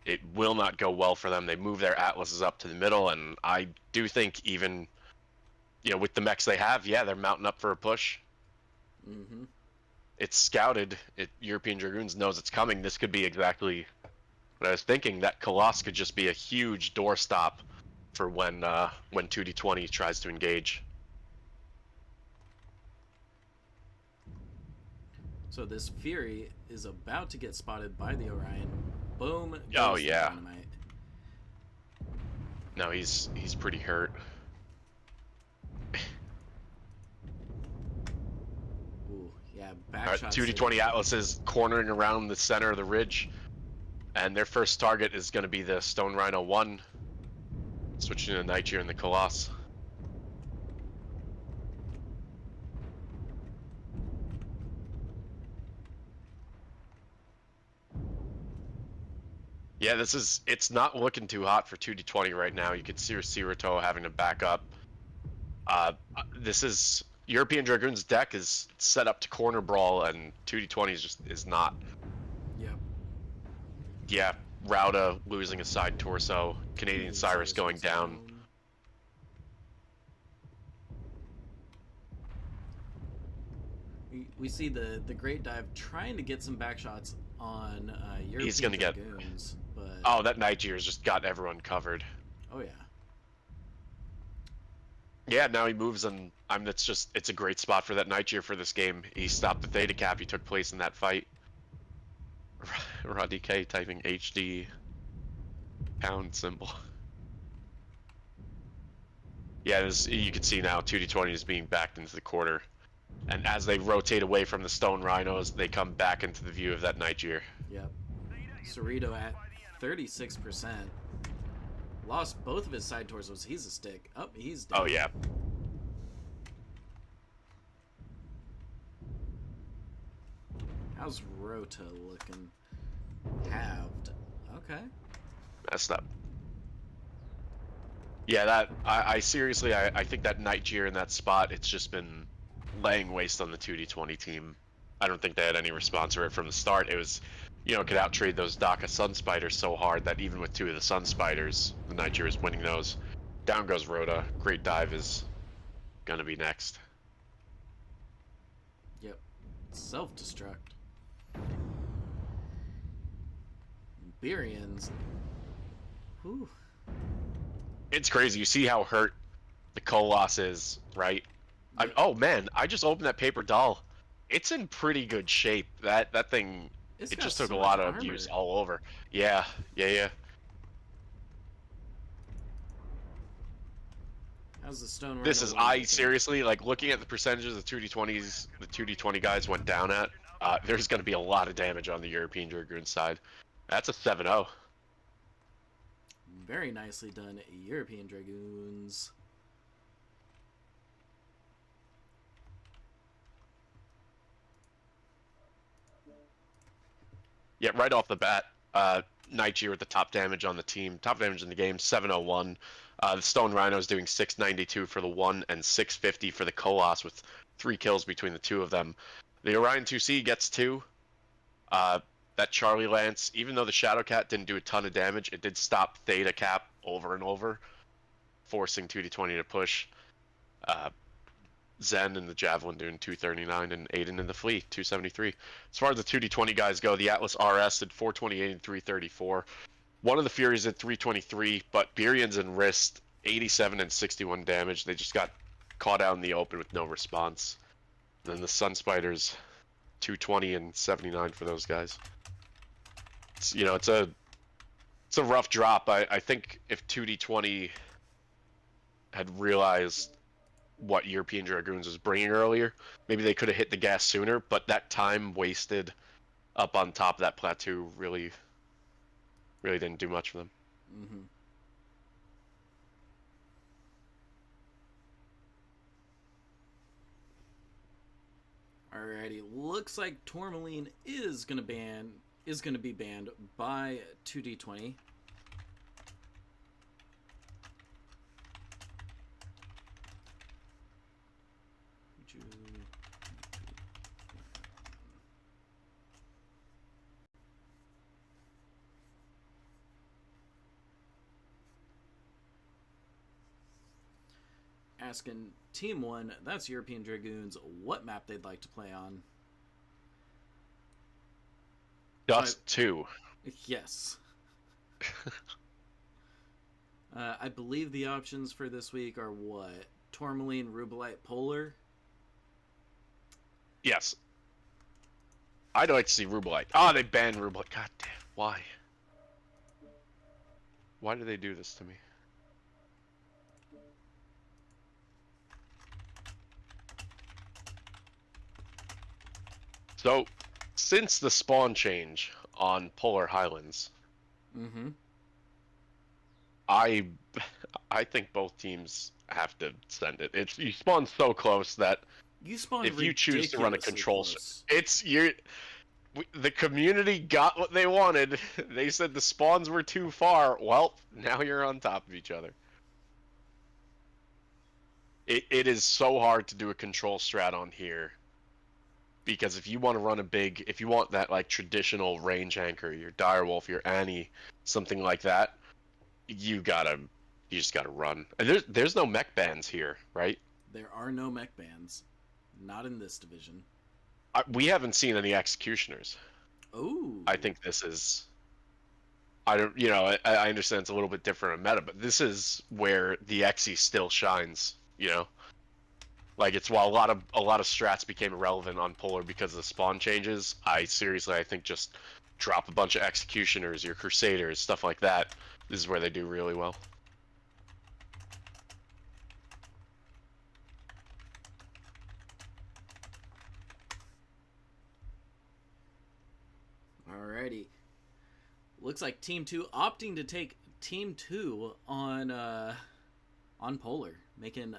it will not go well for them. They move their Atlases up to the middle, and I do think even, with the mechs they have, yeah, they're mounting up for a push. Mm-hmm. It's scouted. European Dragoons knows it's coming. This could be exactly what I was thinking. That Colossus could just be a huge doorstop for when 2D20 tries to engage. So this Fury is about to get spotted by the Orion. Boom. Oh Goes the yeah. dynamite. No, he's pretty hurt. Ooh, yeah. Back All right, shots. 2D20 Atlas is cornering around the center of the ridge, and their first target is going to be the Stone Rhino 1, switching to the Night Jeer and the Colossus. Yeah, it's not looking too hot for 2D20 right now. You can see Sirito having to back up. This is European Dragoons deck is set up to corner brawl, and 2D20 is not. Yep. Yeah, Rauda losing a side torso, Canadian Cyrus going down. We see the Great Dive trying to get some back shots on European He's gonna Dragoons, but Oh, that Night Jeer's just got everyone covered. oh yeah. Yeah, now he moves, and it's a great spot for that Night Jeer for this game. He stopped the Theta Cap. He took place in that fight. Roddy K typing HD pound symbol. Yeah, you can see now 2D20 is being backed into the quarter. And as they rotate away from the Stone Rhinos, they come back into the view of that Night Jeer. Yep. Cerrito at 36%. Lost both of his side torsos. He's a stick. Oh, he's dead. Oh, yeah. How's Rota looking? Halved. Okay. Messed up. Yeah, I seriously, I think that Night Jeer in that spot, it's just been laying waste on the 2D20 team. I don't think they had any response to it from the start. It was, could out-trade those Daka Sun Spiders so hard that even with two of the Sun Spiders, the Night Jeer is winning those. Down goes Rhoda. Great Dive is gonna be next. Yep. Self-destruct. Birians. Whew. It's crazy. You see how hurt the Colossus is, right? Yep. Oh man, I just opened that paper doll. It's in pretty good shape. That thing, It's it got just took so a much lot of armor. use all over. Yeah. How's the Stone Rhino? This is seriously like looking at the percentages the 2D20s, the 2D20 guys went down at. There's going to be a lot of damage on the European Dragoon side. That's a 7-0. Very nicely done, European Dragoons. Yeah, right off the bat, Night Jeer with the top damage on the team, top damage in the game, 701. The Stone Rhino is doing 692 for the 1 and 650 for the Colossus with 3 kills between the two of them. The Orion 2C gets 2. That Charlie Lance, even though the Shadowcat didn't do a ton of damage, it did stop Theta Cap over and over, forcing 2D20 to push. Zen and the Javelin doing 239, and Aiden and the Flea 273. As far as the 2D20 guys go, the Atlas RS did 428 and 334. One of the Furies did 323, but Birians and Wrist 87 and 61 damage. They just got caught out in the open with no response. And then the Sun Spiders 220 and 79 for those guys. It's a rough drop. I think if 2D20 had realized what European Dragoons was bringing earlier, maybe they could have hit the gas sooner, but that time wasted up on top of that plateau really didn't do much for them. Mm-hmm. All Alrighty, looks like Tourmaline is gonna be banned by 2D20. Asking Team 1, that's European Dragoons, what map they'd like to play on. Dust 2. Yes. I believe the options for this week are what? Tourmaline, Rubelite, Polar? Yes. I'd like to see Rubelite. Oh, they banned Rubelite. God damn. Why? Why do they do this to me? So, since the spawn change on Polar Highlands, Mm-hmm. I think both teams have to send it. You spawn so close that You spawn if you choose to run a ridiculously control, close. the community got what they wanted. They said the spawns were too far. Well, now you're on top of each other. It is so hard to do a control strat on here. Because if you want to run if you want that like traditional range anchor, your Direwolf, your Annie, something like that, you just gotta run. And there's no mech bans here, right? There are no mech bans. Not in this division. We haven't seen any executioners. Oh. I think this is. I understand it's a little bit different in meta, but this is where the Exy still shines. Like it's while a lot of strats became irrelevant on Polar because of the spawn changes. I think just drop a bunch of executioners, your Crusaders, stuff like that. This is where they do really well. Alrighty. Looks like Team 2 opting to take Team 2 on Polar, making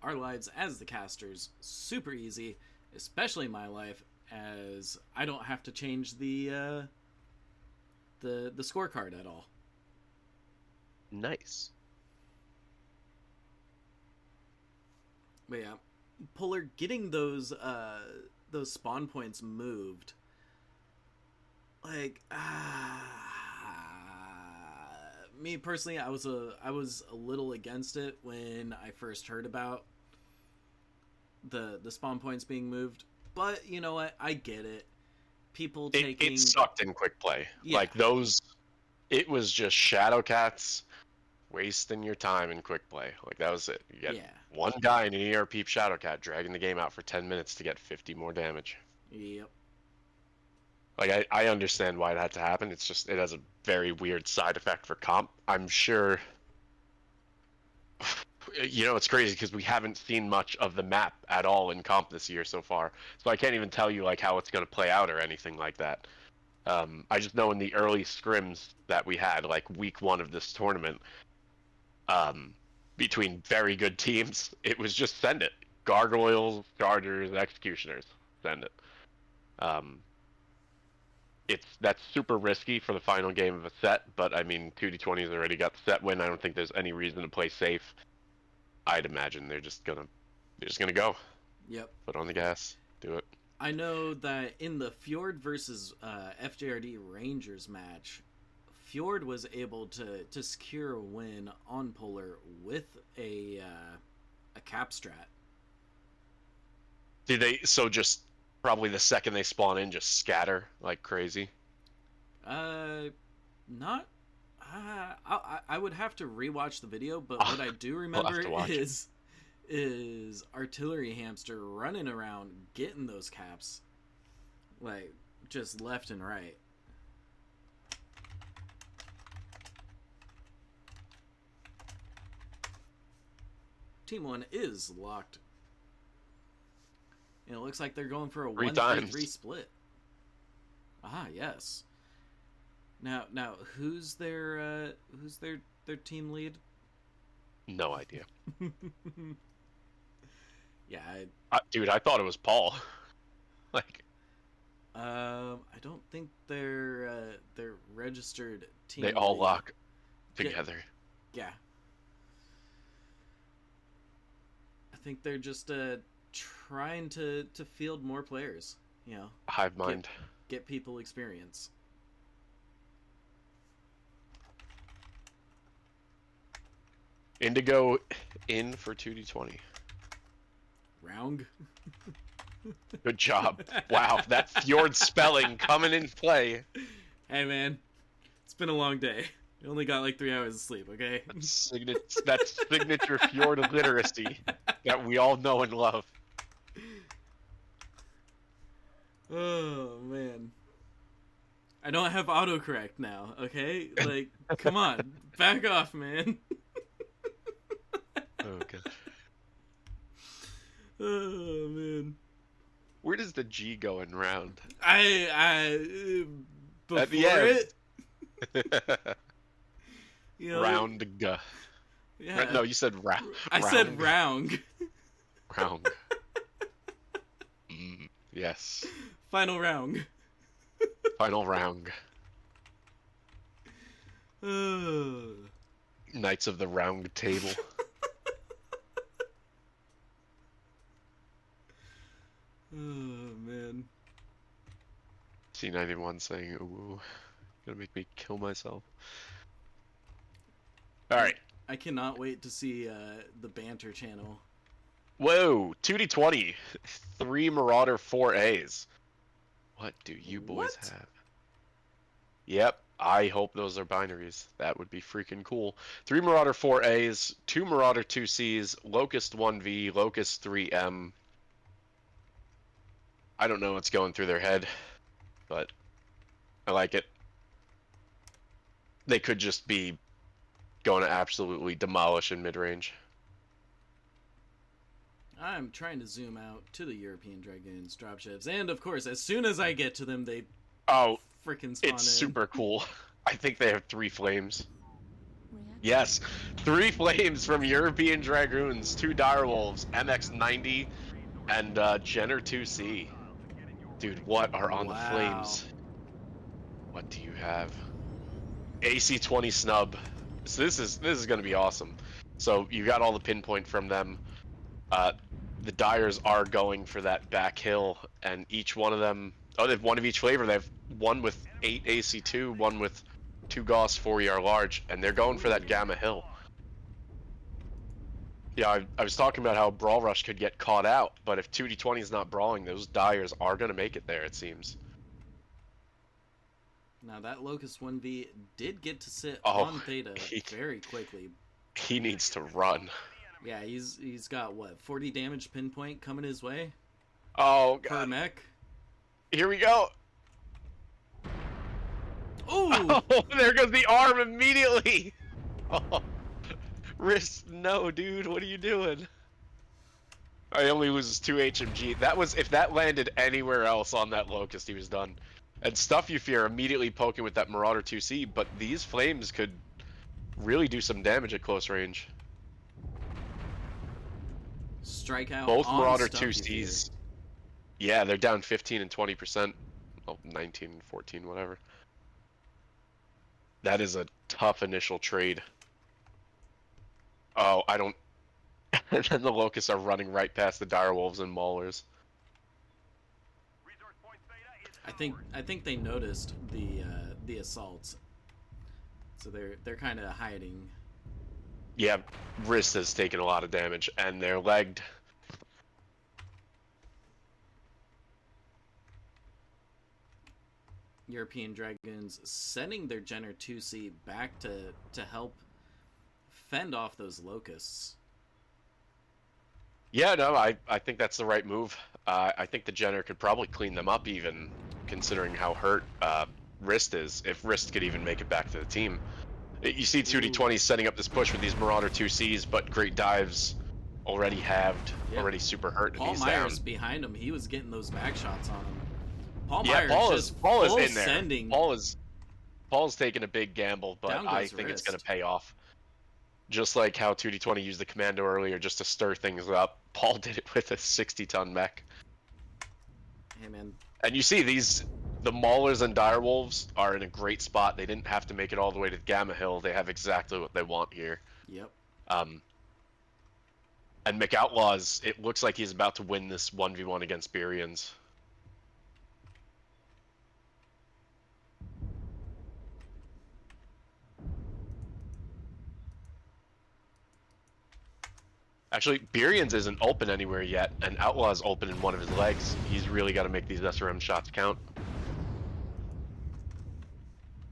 our lives as the casters super easy, especially my life, as I don't have to change the scorecard at all. Nice. But yeah, Polar getting those spawn points moved. Like, me personally, I was a little against it when I first heard about the spawn points being moved, but you know what? I get it. People taking it sucked in quick play. Yeah. Like those, it was just Shadow Cats wasting your time in quick play. Like that was it. You get one guy in an ERP Shadow Cat dragging the game out for 10 minutes to get 50 more damage. Yep. Like I understand why it had to happen. It's just it has a very weird side effect for comp. I'm sure. It's crazy because we haven't seen much of the map at all in comp this year so far, so I can't even tell you like how it's going to play out or anything like that. I just know in the early scrims that we had, like week 1 of this tournament, between very good teams, it was just send it. Gargoyles, Chargers, Executioners, send it. That's super risky for the final game of a set, but I mean 2D20 has already got the set win. I don't think there's any reason to play safe. I'd imagine they're just gonna go. Yep. Put on the gas. Do it. I know that in the Fjord versus FJRD Rangers match, Fjord was able to secure a win on Polar with a cap strat. Did they? So just probably the second they spawn in, just scatter like crazy. Not. I would have to rewatch the video, but what I do remember is Artillery Hamster running around getting those caps, like just left and right. Team 1 is locked. And it looks like they're going for a 1-3-3 split. Ah, yes. Now, who's their team lead? No idea. Yeah, Dude, I thought it was Paul. Like, I don't think they're registered team. they all league. lock together. Yeah. I think they're just trying to field more players. You know, Hive mind. get people experience. Indigo in for 2D20. Round. Good job. Wow, that Fjord spelling coming in play. Hey man, it's been a long day. You only got like 3 hours of sleep, okay? That's signature Fjord literacy that we all know and love. Oh man. I don't have autocorrect now, okay? Like, come on, back off, man. Oh, God. Oh man. Where does the G go in round? Before At the end. it, you know, Round. yeah. No, you said round. I said round. Round. Yes. Final round. Final round. Oh Knights of the Round Table. man. C91 saying, ooh, gonna make me kill myself. Alright. I cannot wait to see the banter channel. Whoa, 2D20. 3 Marauder 4As. What do you boys What? have? Yep, I hope those are binaries. That would be freaking cool. 3 Marauder 4As, 2 Marauder 2Cs, Locust 1V, Locust 3M. I don't know what's going through their head, but I like it. They could just be going to absolutely demolish in mid-range. I'm trying to zoom out to the European Dragoons dropships, and of course, as soon as I get to them, they freaking spawn It's in. super cool. I think they have 3 flames. Yes, 3 flames from European Dragoons, 2 Direwolves, MX90, and Jenner 2C. Dude, what are on the flames? What do you have? AC20 snub. So this is gonna be awesome. So you got all the pinpoint from them. The Dyers are going for that back hill, and each one of them. Oh, they have one of each flavor. They have one with 8 AC2, one with 2 Gauss 4ER large, and they're going for that Gamma Hill. Yeah, I was talking about how Brawl Rush could get caught out, but if 2D20 is not brawling, those Dyers are going to make it there, it seems. Now that Locust 1V did get to sit Oh, on Theta very quickly. He needs to run. Yeah, he's got what, 40 damage pinpoint coming his way Oh, per God. mech. Here we go. Ooh! Oh, there goes the arm immediately. Oh. Wrist, no, dude, what are you doing? I only loses 2 HMG. That was, if that landed anywhere else on that Locust, he was done. And Stuff You Fear immediately poking with that Marauder 2C, but these flames could really do some damage at close range. Strike out Both on Marauder Stuff You Fear. 2Cs. Yeah, they're down 15 and 20%. Well, 19 and 14, whatever. That is a tough initial trade. Oh, I don't... And then the Locusts are running right past the Direwolves and Maulers. Resource point Theta is I think they noticed the assaults, so they're kind of hiding. Yeah, Wrist has taken a lot of damage, and they're legged. European Dragoons sending their Jenner 2C back to help fend off those Locusts. Yeah, no, I think that's the right move. I think the Jenner could probably clean them up, even considering how hurt Wrist is, if Wrist could even make it back to the team. You see 2D20 setting up this push with these Marauder 2Cs, but Great Dives already halved, already super hurt, and Paul he's Myers down. behind him, he was getting those back shots on him. Paul Yeah, Myers Paul is full in there. sending. Paul's taking a big gamble, but Down I goes think it's Wrist. going to pay off. Just like how 2D20 used the Commando earlier just to stir things up, Paul did it with a 60-ton mech. Hey, man. And you see the Maulers and Direwolves are in a great spot. They didn't have to make it all the way to Gamma Hill. They have exactly what they want here. Yep. And McOutlaws, it looks like he's about to win this 1v1 against Birians. Actually, Birians isn't open anywhere yet, and Outlaw's open in one of his legs. He's really got to make these SRM shots count.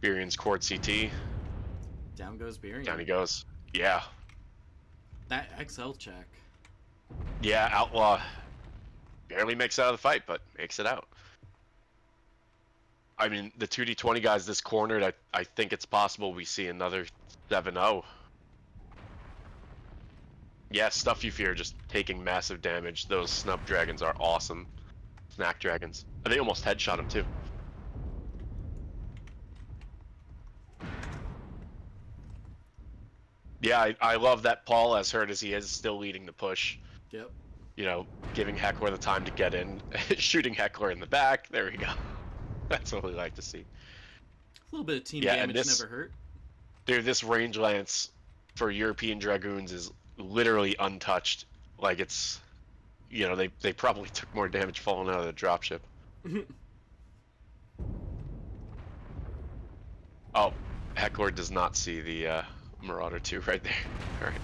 Birians court CT. Down goes Birian. Down he goes. Yeah. That XL check. Yeah, Outlaw barely makes it out of the fight, but makes it out. I mean, the 2D20 guys this cornered, I think it's possible we see another 7-0. Yeah, Stuff You Fear just taking massive damage. Those Snapdragons are awesome. Snack Dragons. And they almost headshot him too. Yeah, I love that Paul, as hurt as he is, still leading the push. Yep. You know, giving Heckler the time to get in, shooting Heckler in the back. There we go. That's what we like to see. A little bit of team Yeah, damage and this, never hurt. Dude, this range lance for European Dragoons is literally untouched. Like, it's, you know, they probably took more damage falling out of the dropship. Oh, Heckler does not see the Marauder 2 right there. All right.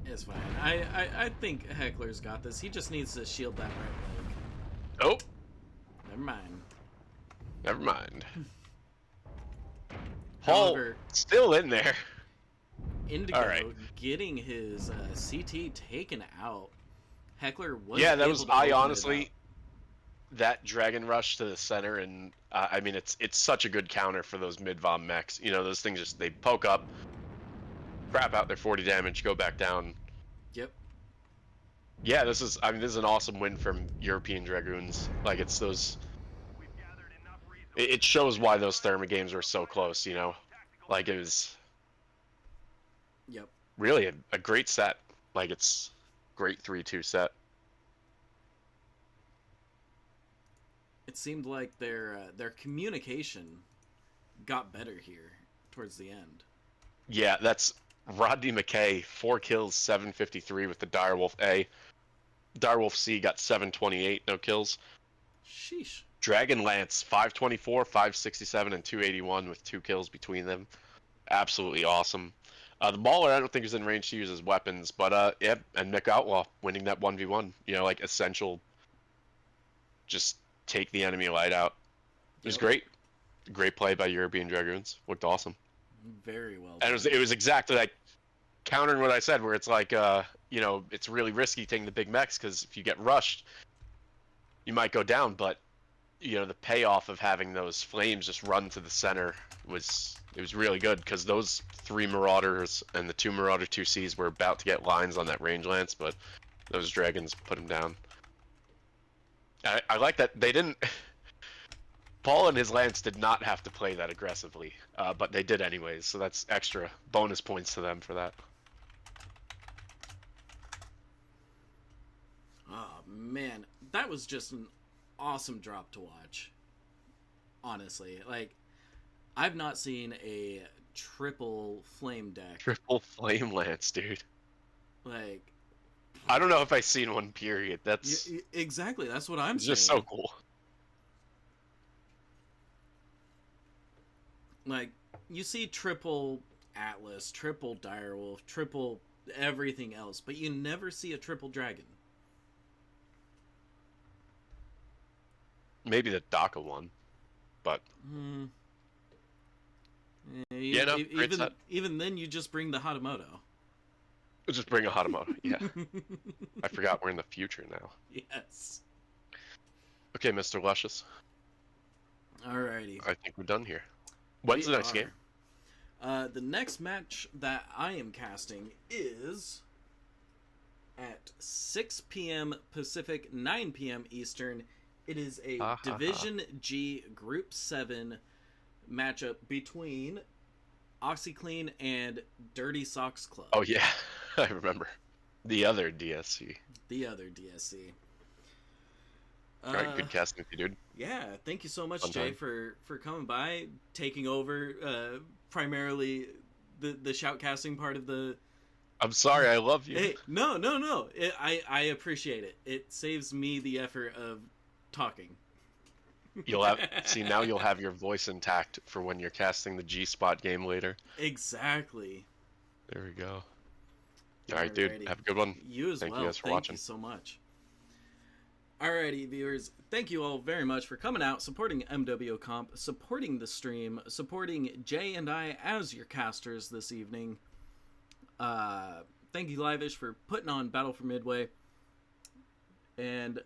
It's fine. I think Heckler's got this. He just needs to shield that right leg. Oh, Never mind. never mind. Paul However, still in there. Indigo All right. getting his CT taken out. Heckler was Yeah, that able was, to I open it honestly, up. that Dragon Rush to the center, and I mean, it's such a good counter for those mid-vom mechs. You know, those things just, they poke up, crap out their 40 damage, go back down. Yep. Yeah, this is an awesome win from European Dragoons. Like, it's those, We've gathered enough resources. it shows why those Therma games were so close, you know? Like, it was Yep. really a great set. Like, it's great 3-2 set. It seemed like their communication got better here towards the end. Yeah, that's Rodney McKay, 4 kills, 753 with the Direwolf A. Direwolf C got 728, no kills. Sheesh. Dragon Lance, 524, 567, and 281 with 2 kills between them. Absolutely awesome. The Mauler, I don't think is in range to use as weapons, but yeah, and Nick Outlaw winning that 1v1. You know, like, essential, just take the enemy light out. It was Yep. great. Great play by European Dragoons. Looked awesome. Very well And done. it was exactly like countering what I said, where it's like, you know, it's really risky taking the big mechs, because if you get rushed, you might go down, but, you know, the payoff of having those flames just run to the center was really good, because those 3 Marauders and the 2 Marauder 2Cs were about to get lines on that range lance, but those Dragons put them down. I like that they didn't... Paul and his lance did not have to play that aggressively, but they did anyways, so that's extra bonus points to them for that. Oh, man. That was just an awesome drop to watch. Honestly. Like, I've not seen a triple flame deck. Triple flame lance, dude. Like, I don't know if I've seen one, period. That's exactly. That's what I'm saying. just so cool. Like, you see triple Atlas, triple Direwolf, triple everything else, but you never see a triple Dragon. Maybe the DACA one, but Yeah, no, great set. even then, you just bring the Hatamoto. we'll just bring a Hatamoto. Yeah, I forgot we're in the future now. Yes. Okay, Mr. Luscious. Alrighty. I think we're done here. When's the next game? The next match that I am casting is at 6 p.m. Pacific, 9 p.m. Eastern. It is a Division G Group 7 matchup between OxyClean and Dirty Socks Club. Oh yeah, I remember. The other DSC. The other DSC. All right, good casting with you, dude. Yeah, thank you so much, Fun Jay, time. for coming by, taking over primarily the shoutcasting part of the. I'm sorry, I love you. Hey, no. I appreciate it. It saves me the effort of talking. You'll have now you'll have your voice intact for when you're casting the G-Spot game later. Exactly. There we go. All right, dude. Alrighty. Have a good one. You as Thank well. you guys for Thank watching. you so much. Alrighty, viewers. Thank you all very much for coming out, supporting MWO Comp, supporting the stream, supporting Jay and I as your casters this evening. Thank you, Livish, for putting on Battle for Midway. And,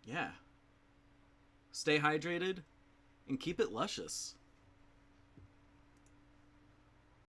yeah. Stay hydrated and keep it luscious.